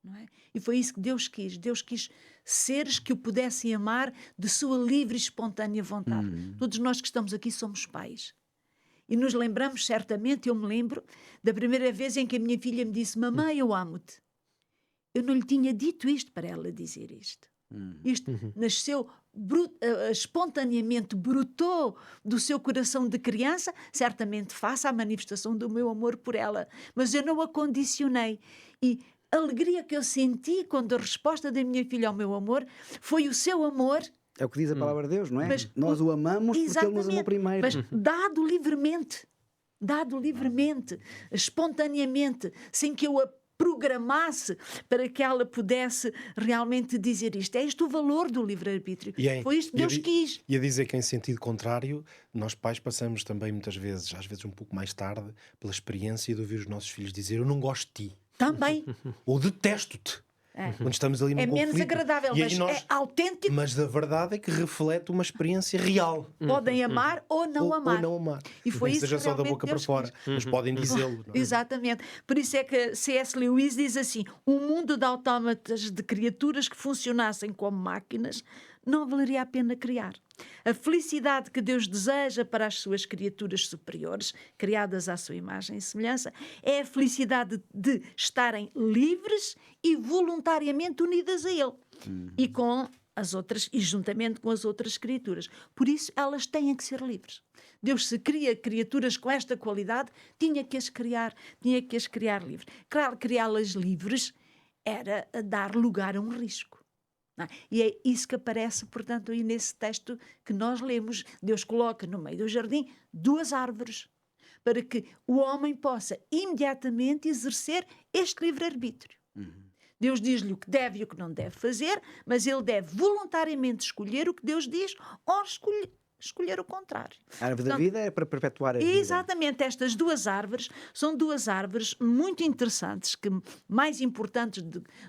Não é? E foi isso que Deus quis. Deus quis seres que o pudessem amar de sua livre e espontânea vontade. Todos nós que estamos aqui somos pais. E nos lembramos certamente, eu me lembro, da primeira vez em que a minha filha me disse: mamãe, eu amo-te. Eu não lhe tinha dito isto para ela dizer isto. Isto nasceu espontaneamente, brotou do seu coração de criança, certamente face à manifestação do meu amor por ela. Mas eu não a condicionei. E a alegria que eu senti quando a resposta da minha filha ao meu amor foi o seu amor. É o que diz a palavra de Deus, não é? Mas nós o amamos porque Ele nos amou primeiro. Mas dado livremente, espontaneamente, sem que eu a programasse para que ela pudesse realmente dizer isto. É este o valor do livre-arbítrio. Foi isto que Deus quis. E a dizer que em sentido contrário, nós pais passamos também muitas vezes, às vezes um pouco mais tarde, pela experiência de ouvir os nossos filhos dizer: eu não gosto de ti. Também. Ou detesto-te. Quando estamos ali num conflito. Menos agradável, mas é autêntico. Mas a verdade é que reflete uma experiência real. Podem amar ou não amar. Ou não amar. E foi isso seja que só da boca para fora, mas podem dizê-lo. Não é? Exatamente. Por isso é que C.S. Lewis diz assim: um mundo de autómatas, de criaturas que funcionassem como máquinas, não valeria a pena criar. A felicidade que Deus deseja para as suas criaturas superiores, criadas à sua imagem e semelhança, é a felicidade de estarem livres e voluntariamente unidas a Ele. E com as outras, e juntamente com as outras criaturas. Por isso, elas têm que ser livres. Deus, se cria criaturas com esta qualidade, tinha que as criar livres. Claro, criá-las livres era dar lugar a um risco. E é isso que aparece, portanto, aí nesse texto que nós lemos. Deus coloca no meio do jardim 2 árvores para que o homem possa imediatamente exercer este livre-arbítrio. Deus diz-lhe o que deve e o que não deve fazer, mas ele deve voluntariamente escolher o que Deus diz ou escolher o contrário. A árvore da vida é para perpetuar a vida. Exatamente, estas 2 árvores são 2 árvores muito interessantes, que mais importantes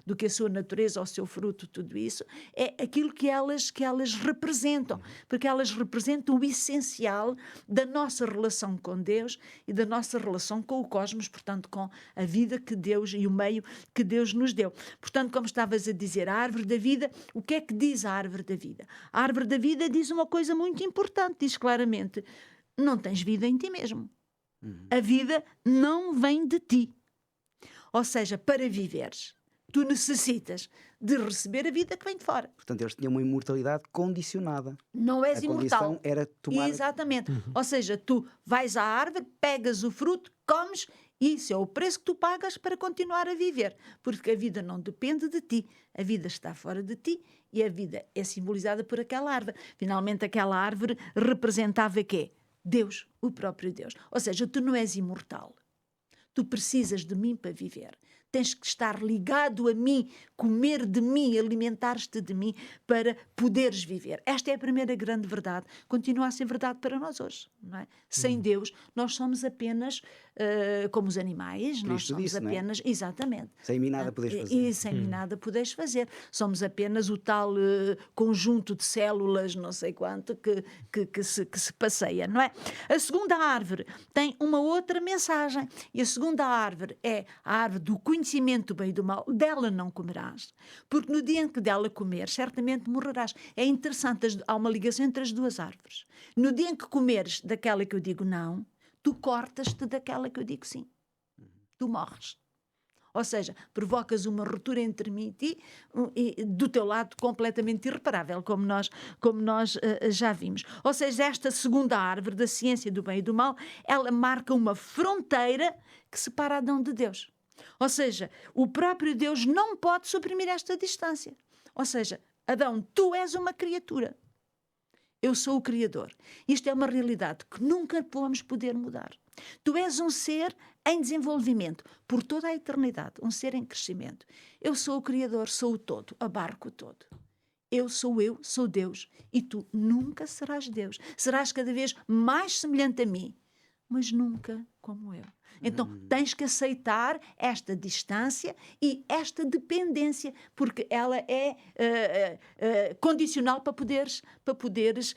do que a sua natureza, o seu fruto, tudo isso, é aquilo que elas representam, porque elas representam o essencial da nossa relação com Deus e da nossa relação com o cosmos, portanto, com a vida que Deus e o meio que Deus nos deu. Portanto, como estavas a dizer, a árvore da vida, o que é que diz a árvore da vida? A árvore da vida diz uma coisa muito importante, diz claramente: não tens vida em ti mesmo. A vida não vem de ti. Ou seja, para viveres, tu necessitas de receber a vida que vem de fora. Portanto, eles tinham uma imortalidade condicionada. Não és imortal. A condição era tomar... Exatamente. Ou seja, tu vais à árvore, pegas o fruto, comes, e isso é o preço que tu pagas para continuar a viver. Porque a vida não depende de ti. A vida está fora de ti e a vida é simbolizada por aquela árvore. Finalmente, aquela árvore representava quê? Deus, o próprio Deus. Ou seja, tu não és imortal. Tu precisas de mim para viver. Tens que estar ligado a mim, comer de mim, alimentar-te de mim para poderes viver. Esta é a primeira grande verdade. Continua a ser verdade para nós hoje. Não é? Sem Deus, nós somos apenas como os animais. Nós somos disse, apenas... Não é? Exatamente. Sem mim nada podes fazer. E sem mim nada podes fazer. Somos apenas o tal conjunto de células, não sei quanto, que se passeia, não é? A segunda árvore tem uma outra mensagem. E a segunda árvore é a árvore do conhecimento do bem e do mal. Dela não comerás, porque no dia em que dela comeres, certamente morrerás. É interessante, há uma ligação entre as 2 árvores. No dia em que comeres daquela que eu digo não, tu cortas-te daquela que eu digo sim. Tu morres. Ou seja, provocas uma ruptura entre mim e ti, e do teu lado completamente irreparável, como nós já vimos. Ou seja, esta segunda árvore da ciência do bem e do mal, ela marca uma fronteira que separa Adão de Deus. Ou seja, o próprio Deus não pode suprimir esta distância. Ou seja, Adão, tu és uma criatura. Eu sou o Criador. Isto é uma realidade que nunca vamos poder mudar. Tu és um ser em desenvolvimento por toda a eternidade, um ser em crescimento. Eu sou o Criador, sou o todo, abarco o todo. Eu, sou Deus, e tu nunca serás Deus. Serás cada vez mais semelhante a mim, mas nunca como eu. Então, tens que aceitar esta distância e esta dependência, porque ela é condicional para poderes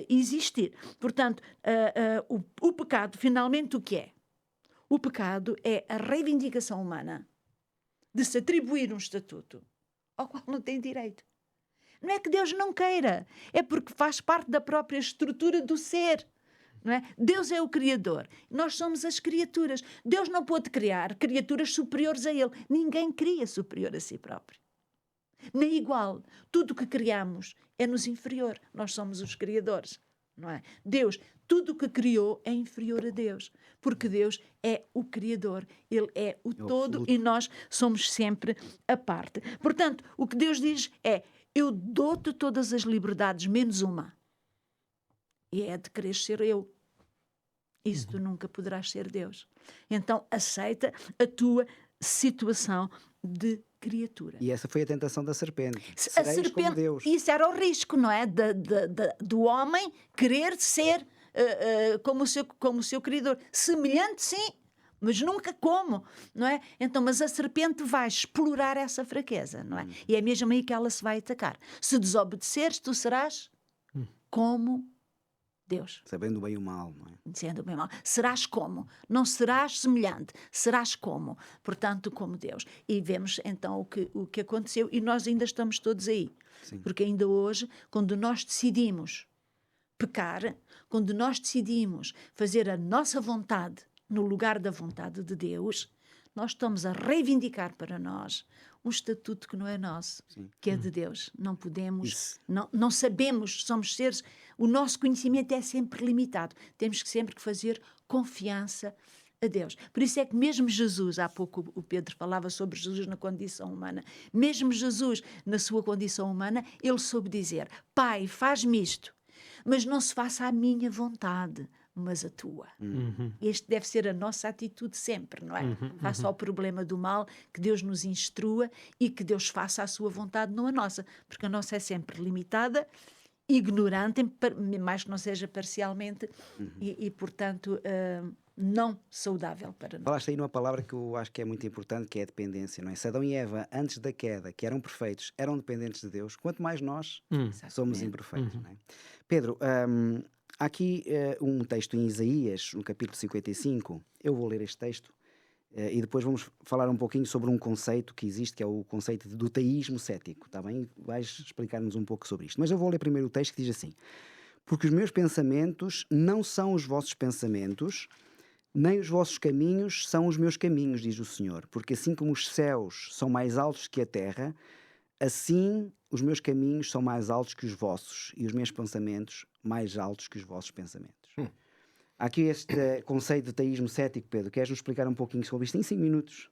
existir. Portanto, o pecado, finalmente, o que é? O pecado é a reivindicação humana de se atribuir um estatuto ao qual não tem direito. Não é que Deus não queira, é porque faz parte da própria estrutura do ser. Não é? Deus é o Criador, nós somos as criaturas. Deus não pôde criar criaturas superiores a Ele. Ninguém cria superior a si próprio, nem igual. Tudo o que criamos é-nos inferior. Nós somos os criadores, não é? Deus, tudo o que criou é inferior a Deus, porque Deus é o Criador, Ele é o todo absoluto. E nós somos sempre a parte. Portanto, o que Deus diz é: eu dou-te todas as liberdades, menos uma. E é de querer ser eu. Isso tu nunca poderás ser Deus. Então aceita a tua situação de criatura. E essa foi a tentação da serpente. Sereis como Deus. Isso era o risco, não é? Do homem querer ser como o seu criador. Semelhante, sim, mas nunca como, não é? Então, mas a serpente vai explorar essa fraqueza, não é? E é mesmo aí que ela se vai atacar. Se desobedeceres, tu serás como Deus. Sabendo bem o mal, não é? Sendo bem o mal. Serás como? Não serás semelhante, serás como? Portanto, como Deus. E vemos então o que aconteceu, e nós ainda estamos todos aí. Sim. Porque ainda hoje, quando nós decidimos pecar, quando nós decidimos fazer a nossa vontade no lugar da vontade de Deus, nós estamos a reivindicar para nós um estatuto que não é nosso, sim, que é de Deus. Não podemos, não sabemos, somos seres, o nosso conhecimento é sempre limitado. Temos sempre que fazer confiança a Deus. Por isso é que mesmo Jesus, há pouco o Pedro falava sobre Jesus na condição humana, mesmo Jesus na sua condição humana, ele soube dizer: Pai, faz-me isto, mas não se faça a minha vontade, mas a tua. Este deve ser a nossa atitude sempre, não é? Faça ao problema do mal, que Deus nos instrua e que Deus faça a sua vontade, não a nossa, porque a nossa é sempre limitada, ignorante, mais que não seja parcialmente, e portanto, não saudável para nós. Falaste aí numa palavra que eu acho que é muito importante, que é a dependência, não é? Se Adão e Eva, antes da queda, que eram perfeitos, eram dependentes de Deus, quanto mais nós somos imperfeitos, não é? Pedro, há aqui um texto em Isaías, no capítulo 55, eu vou ler este texto e depois vamos falar um pouquinho sobre um conceito que existe, que é o conceito do teísmo cético, está bem? Vais explicar-nos um pouco sobre isto. Mas eu vou ler primeiro o texto que diz assim: porque os meus pensamentos não são os vossos pensamentos, nem os vossos caminhos são os meus caminhos, diz o Senhor. Porque assim como os céus são mais altos que a terra, assim os meus caminhos são mais altos que os vossos, e os meus pensamentos mais altos que os vossos pensamentos. Há aqui este conceito de teísmo cético, Pedro. Queres-nos explicar um pouquinho sobre isto em 5 minutos?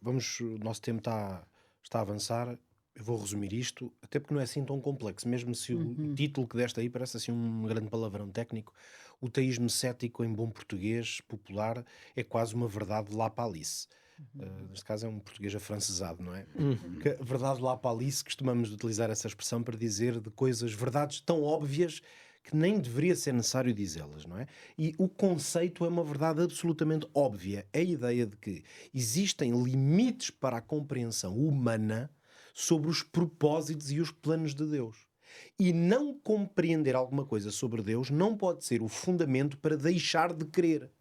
O nosso tempo está a avançar. Eu vou resumir isto, até porque não é assim tão complexo, mesmo se o título que deste aí parece assim um grande palavrão técnico. O teísmo cético, em bom português popular, é quase uma verdade lá para Alice. Neste caso é um português afrancesado, não é? Que a verdade lá para Alice, costumamos utilizar essa expressão para dizer de coisas, verdades tão óbvias que nem deveria ser necessário dizê-las, não é? E o conceito é uma verdade absolutamente óbvia. A ideia de que existem limites para a compreensão humana sobre os propósitos e os planos de Deus. E não compreender alguma coisa sobre Deus não pode ser o fundamento para deixar de crer.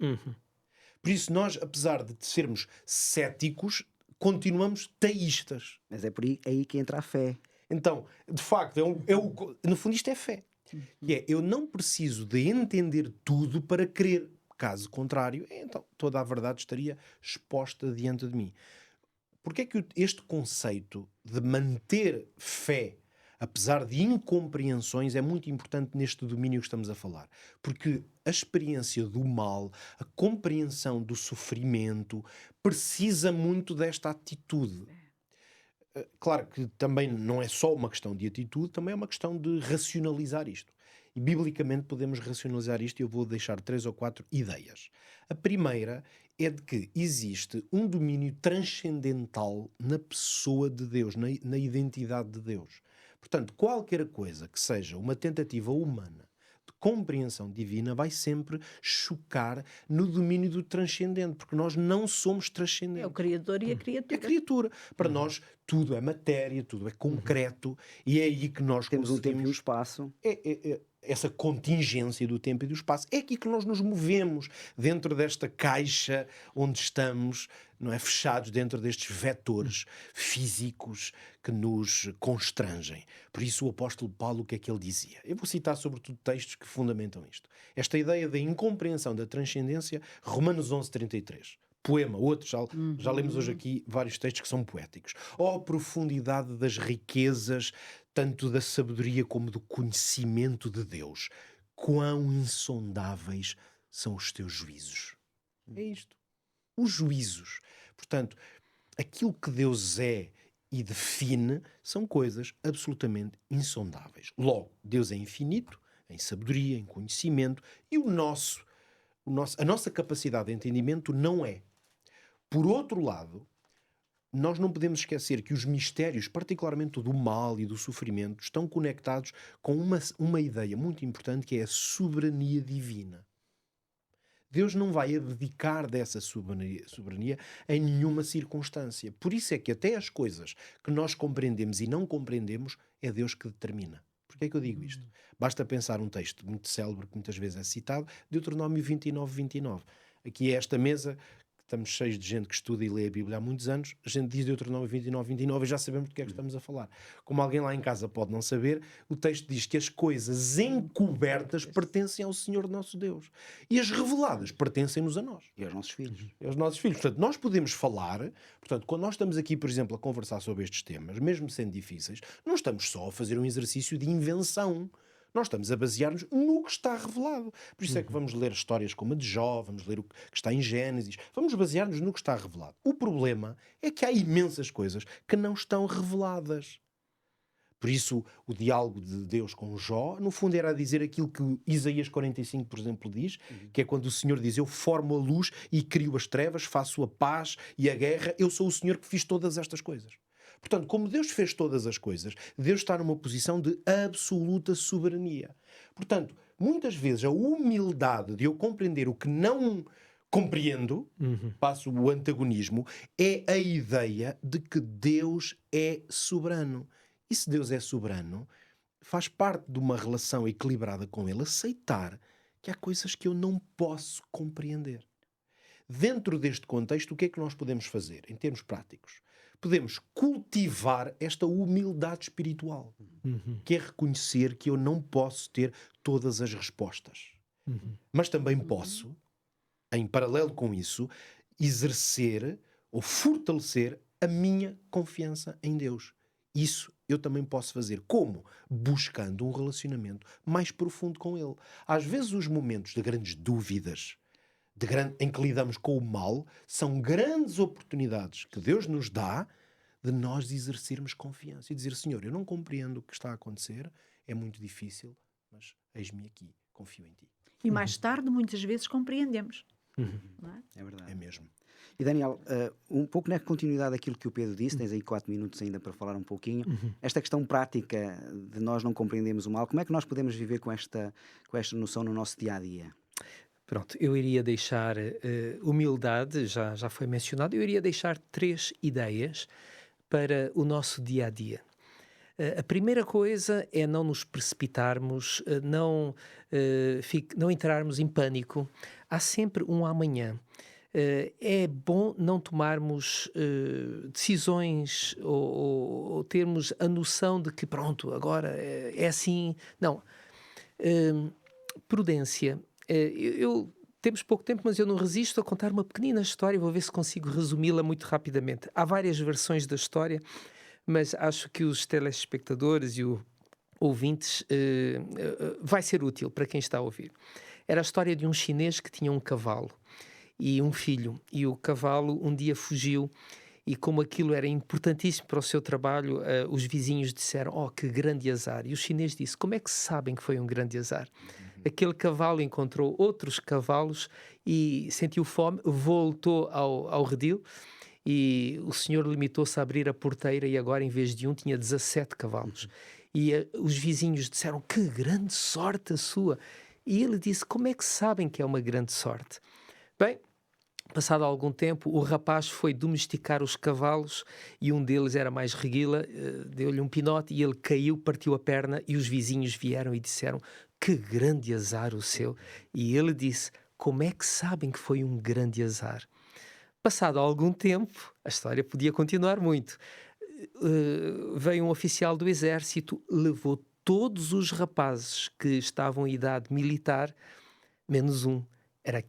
Por isso nós, apesar de sermos céticos, continuamos teístas. Mas é por aí que entra a fé. Então, de facto, no fundo isto é fé. E eu não preciso de entender tudo para crer. Caso contrário, então toda a verdade estaria exposta diante de mim. Porque é que este conceito de manter fé, apesar de incompreensões, é muito importante neste domínio que estamos a falar? Porque a experiência do mal, a compreensão do sofrimento, precisa muito desta atitude. Claro que também não é só uma questão de atitude, também é uma questão de racionalizar isto. E biblicamente podemos racionalizar isto e eu vou deixar 3 ou 4 ideias. A primeira é de que existe um domínio transcendental na pessoa de Deus, na identidade de Deus. Portanto, qualquer coisa que seja uma tentativa humana de compreensão divina vai sempre chocar no domínio do transcendente, porque nós não somos transcendentes. É o Criador e a É criatura. a criatura. Para nós, tudo é matéria, tudo é concreto, e é aí que nós Temos um tempo e um conseguimos... espaço. Essa contingência do tempo e do espaço. É aqui que nós nos movemos, dentro desta caixa onde estamos, não é, fechados dentro destes vetores físicos que nos constrangem. Por isso o apóstolo Paulo, o que é que ele dizia? Eu vou citar sobretudo textos que fundamentam isto. Esta ideia da incompreensão da transcendência, Romanos 11:33. Poema, outro, já lemos hoje aqui vários textos que são poéticos. Ó profundidade das riquezas, tanto da sabedoria como do conhecimento de Deus, quão insondáveis são os teus juízos. É isto. Os juízos. Portanto, aquilo que Deus é e define são coisas absolutamente insondáveis. Logo, Deus é infinito, em sabedoria, em conhecimento, e a nossa capacidade de entendimento não é. Por outro lado, nós não podemos esquecer que os mistérios, particularmente do mal e do sofrimento, estão conectados com uma ideia muito importante, que é a soberania divina. Deus não vai abdicar dessa soberania em nenhuma circunstância. Por isso é que até as coisas que nós compreendemos e não compreendemos, é Deus que determina. Porquê é que eu digo isto? Basta pensar um texto muito célebre, que muitas vezes é citado, Deuteronômio 29:29. Aqui é esta mesa... Estamos cheios de gente que estuda e lê a Bíblia há muitos anos. A gente diz Deuteronômio 29:29 e já sabemos do que é que estamos a falar. Como alguém lá em casa pode não saber, o texto diz que as coisas encobertas pertencem ao Senhor nosso Deus. E as reveladas pertencem-nos a nós. E aos nossos filhos. E aos nossos filhos. Portanto, nós podemos falar... Portanto, quando nós estamos aqui, por exemplo, a conversar sobre estes temas, mesmo sendo difíceis, não estamos só a fazer um exercício de invenção. Nós estamos a basear-nos no que está revelado. Por isso é que vamos ler histórias como a de Jó, vamos ler o que está em Gênesis, vamos basear-nos no que está revelado. O problema é que há imensas coisas que não estão reveladas. Por isso, o diálogo de Deus com Jó, no fundo, era a dizer aquilo que Isaías 45, por exemplo, diz, que é quando o Senhor diz: eu formo a luz e crio as trevas, faço a paz e a guerra, eu sou o Senhor que fiz todas estas coisas. Portanto, como Deus fez todas as coisas, Deus está numa posição de absoluta soberania. Portanto, muitas vezes a humildade de eu compreender o que não compreendo, passo o antagonismo, é a ideia de que Deus é soberano. E se Deus é soberano, faz parte de uma relação equilibrada com Ele aceitar que há coisas que eu não posso compreender. Dentro deste contexto, o que é que nós podemos fazer, em termos práticos? Podemos cultivar esta humildade espiritual, que é reconhecer que eu não posso ter todas as respostas. Mas também posso, em paralelo com isso, exercer ou fortalecer a minha confiança em Deus. Isso eu também posso fazer. Como? Buscando um relacionamento mais profundo com Ele. Às vezes os momentos de grandes dúvidas, em que lidamos com o mal, são grandes oportunidades que Deus nos dá de nós exercermos confiança e dizer: Senhor, eu não compreendo o que está a acontecer, é muito difícil, mas eis-me aqui, confio em Ti. E mais tarde, muitas vezes, compreendemos. Não é? É verdade. É mesmo. E Daniel, um pouco na continuidade daquilo que o Pedro disse, tens aí 4 minutos ainda para falar um pouquinho, esta questão prática de nós não compreendermos o mal, como é que nós podemos viver com esta noção no nosso dia-a-dia? Pronto, eu iria deixar humildade, já foi mencionado, eu iria deixar 3 ideias para o nosso dia-a-dia. A primeira coisa é não nos precipitarmos, não entrarmos em pânico. Há sempre um amanhã. É bom não tomarmos decisões ou termos a noção de que pronto, agora é assim. Não. Prudência. Temos pouco tempo, mas eu não resisto a contar uma pequenina história. Vou ver se consigo resumi-la muito rapidamente. Há várias versões da história, mas acho que os telespectadores e os ouvintes vai ser útil para quem está a ouvir. Era a história de um chinês que tinha um cavalo e um filho. E o cavalo um dia fugiu e como aquilo era importantíssimo para o seu trabalho, os vizinhos disseram, oh, que grande azar. E o chinês disse, como é que sabem que foi um grande azar? Aquele cavalo encontrou outros cavalos e sentiu fome, voltou ao redil, e o senhor limitou-se a abrir a porteira e agora, em vez de um, tinha 17 cavalos. E os vizinhos disseram, que grande sorte a sua. E ele disse, como é que sabem que é uma grande sorte? Bem, passado algum tempo, o rapaz foi domesticar os cavalos e um deles era mais reguila, deu-lhe um pinote e ele caiu, partiu a perna e os vizinhos vieram e disseram, que grande azar o seu. E ele disse, como é que sabem que foi um grande azar? Passado algum tempo, a história podia continuar muito, veio um oficial do exército, levou todos os rapazes que estavam em idade militar, menos um, era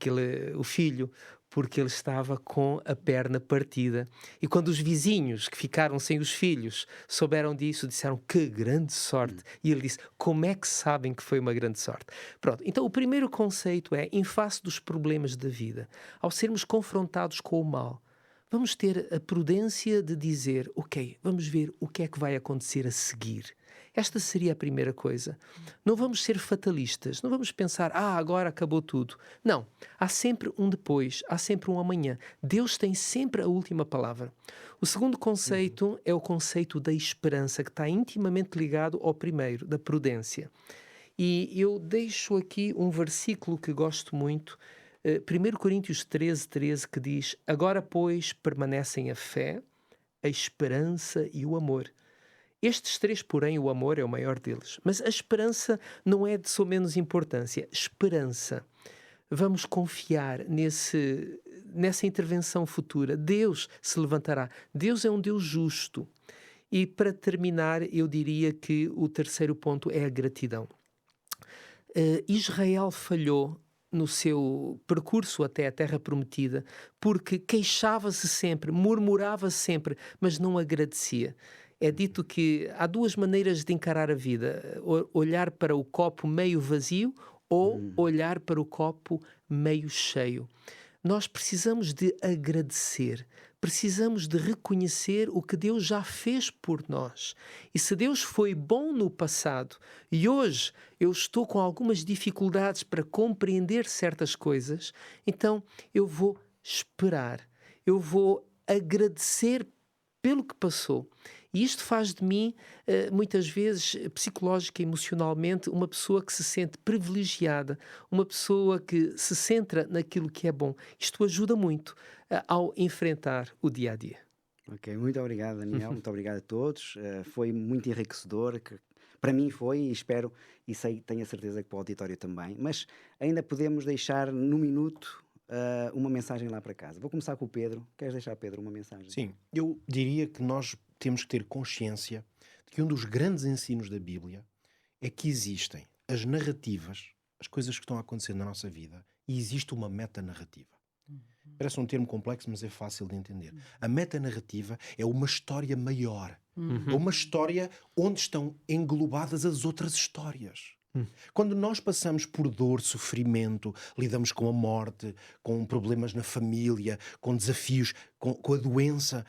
o filho, porque ele estava com a perna partida. E quando os vizinhos que ficaram sem os filhos souberam disso, disseram, que grande sorte. E ele disse, como é que sabem que foi uma grande sorte? Pronto, então o primeiro conceito é, em face dos problemas da vida, ao sermos confrontados com o mal, vamos ter a prudência de dizer, ok, vamos ver o que é que vai acontecer a seguir. Esta seria a primeira coisa. Não vamos ser fatalistas, não vamos pensar, agora acabou tudo. Não, há sempre um depois, há sempre um amanhã. Deus tem sempre a última palavra. O segundo conceito é o conceito da esperança, que está intimamente ligado ao primeiro, da prudência. E eu deixo aqui um versículo que gosto muito, 1 Coríntios 13, que diz, agora, pois, permanecem a fé, a esperança e o amor. Estes três, porém, o amor é o maior deles. Mas a esperança não é de só menos importância. Esperança. Vamos confiar nessa intervenção futura. Deus se levantará. Deus é um Deus justo. E para terminar, eu diria que o terceiro ponto é a gratidão. Israel falhou no seu percurso até a Terra Prometida porque queixava-se sempre, murmurava sempre, mas não agradecia. É dito que há duas maneiras de encarar a vida, olhar para o copo meio vazio ou olhar para o copo meio cheio. Nós precisamos de agradecer, precisamos de reconhecer o que Deus já fez por nós. E se Deus foi bom no passado e hoje eu estou com algumas dificuldades para compreender certas coisas, então eu vou esperar, eu vou agradecer pelo que passou. E isto faz de mim, muitas vezes, psicológica e emocionalmente, uma pessoa que se sente privilegiada, uma pessoa que se centra naquilo que é bom. Isto ajuda muito ao enfrentar o dia-a-dia. Ok, muito obrigado, Daniel. Muito obrigado a todos. Foi muito enriquecedor. Para mim foi, e espero, e tenho a certeza que para o auditório também. Mas ainda podemos deixar, no minuto, uma mensagem lá para casa. Vou começar com o Pedro. Queres deixar, Pedro, uma mensagem? Sim, eu diria que nós temos que ter consciência de que um dos grandes ensinos da Bíblia é que existem as narrativas, as coisas que estão a acontecer na nossa vida, e existe uma metanarrativa. Parece um termo complexo, mas é fácil de entender. A metanarrativa é uma história maior. É uma história onde estão englobadas as outras histórias. Quando nós passamos por dor, sofrimento, lidamos com a morte, com problemas na família, com desafios, com a doença,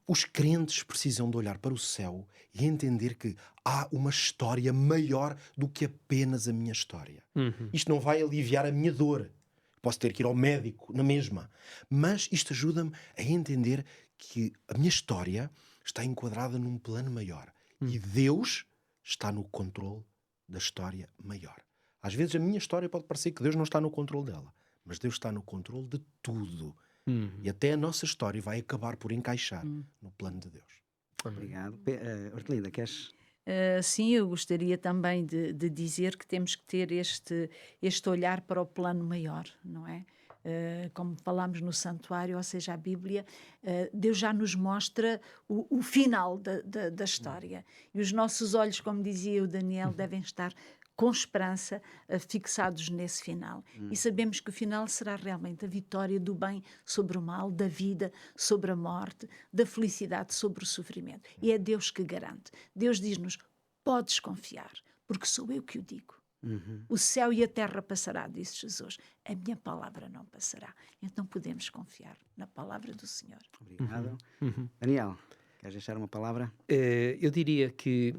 os crentes precisam de olhar para o céu e entender que há uma história maior do que apenas a minha história. Isto não vai aliviar a minha dor. Posso ter que ir ao médico na mesma. Mas isto ajuda-me a entender que a minha história está enquadrada num plano maior. E Deus está no controle da história maior. Às vezes a minha história pode parecer que Deus não está no controle dela, mas Deus está no controle de tudo. E até a nossa história vai acabar por encaixar no plano de Deus. Obrigado. Hortelinda, queres? Sim, eu gostaria também de dizer que temos que ter este olhar para o plano maior, não é? Como falámos no santuário, ou seja, a Bíblia, Deus já nos mostra o final da história. E os nossos olhos, como dizia o Daniel, devem estar com esperança fixados nesse final. E sabemos que o final será realmente a vitória do bem sobre o mal, da vida sobre a morte, da felicidade sobre o sofrimento. E é Deus que garante. Deus diz-nos, podes confiar, porque sou eu que o digo. Uhum. O céu e a terra passará, disse Jesus. A minha palavra não passará. Então podemos confiar na palavra do Senhor. Obrigado. Daniel, queres deixar uma palavra? Eu diria que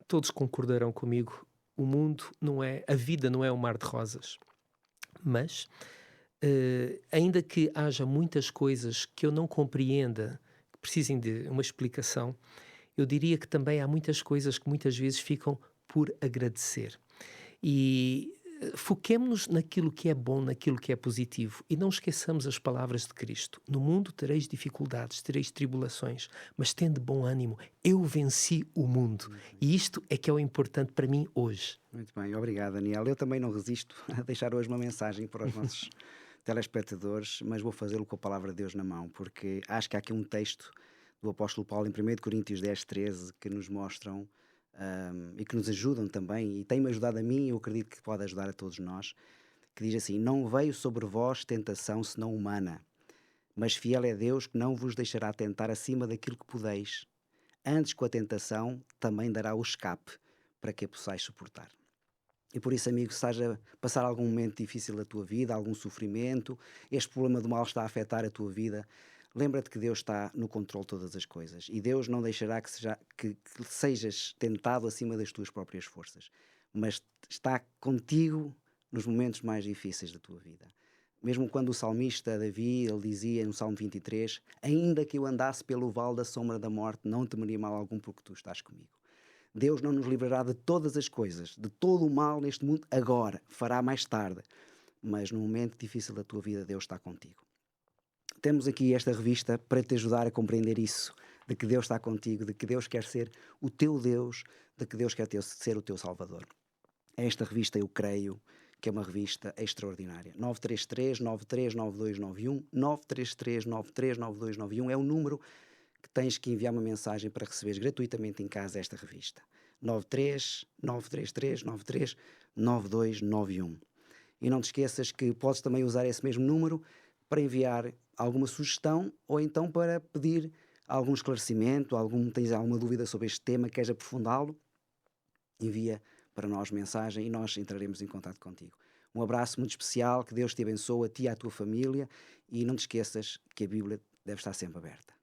todos concordarão comigo. O mundo não é, a vida não é um mar de rosas. Mas, ainda que haja muitas coisas que eu não compreenda, que precisem de uma explicação, eu diria que também há muitas coisas que muitas vezes ficam por agradecer. E foquemo-nos naquilo que é bom, naquilo que é positivo, e não esqueçamos as palavras de Cristo. No mundo tereis dificuldades, tereis tribulações, mas tende bom ânimo. Eu venci o mundo. E isto é que é o importante para mim hoje. Muito bem, obrigado, Daniel. Eu também não resisto a deixar hoje uma mensagem para os nossos telespectadores, mas vou fazê-lo com a palavra de Deus na mão, porque acho que há aqui um texto do apóstolo Paulo em 1 Coríntios 10:13 que nos mostram e que nos ajudam também, e tem-me ajudado a mim e eu acredito que pode ajudar a todos nós, que diz assim: não veio sobre vós tentação senão humana, mas fiel é Deus que não vos deixará tentar acima daquilo que podeis. Antes, com a tentação, também dará o escape para que a possais suportar. E por isso, amigo, se estás a passar algum momento difícil da tua vida, algum sofrimento, este problema do mal está a afetar a tua vida, lembra-te que Deus está no controle de todas as coisas. E Deus não deixará que sejas tentado acima das tuas próprias forças. Mas está contigo nos momentos mais difíceis da tua vida. Mesmo quando o salmista Davi, ele dizia no Salmo 23, ainda que eu andasse pelo vale da sombra da morte, não temeria mal algum porque tu estás comigo. Deus não nos livrará de todas as coisas, de todo o mal neste mundo agora, fará mais tarde. Mas no momento difícil da tua vida, Deus está contigo. Temos aqui esta revista para te ajudar a compreender isso, de que Deus está contigo, de que Deus quer ser o teu Deus, de que Deus quer ser o teu Salvador. Esta revista, eu creio, que é uma revista extraordinária. 933-939291, 933-939291 é o número que tens que enviar uma mensagem para receberes gratuitamente em casa esta revista. 93-933-939291. E não te esqueças que podes também usar esse mesmo número para enviar alguma sugestão ou então para pedir algum esclarecimento, tens alguma dúvida sobre este tema, queres aprofundá-lo, envia para nós mensagem e nós entraremos em contato contigo. Um abraço muito especial, que Deus te abençoe, a ti e à tua família, e não te esqueças que a Bíblia deve estar sempre aberta.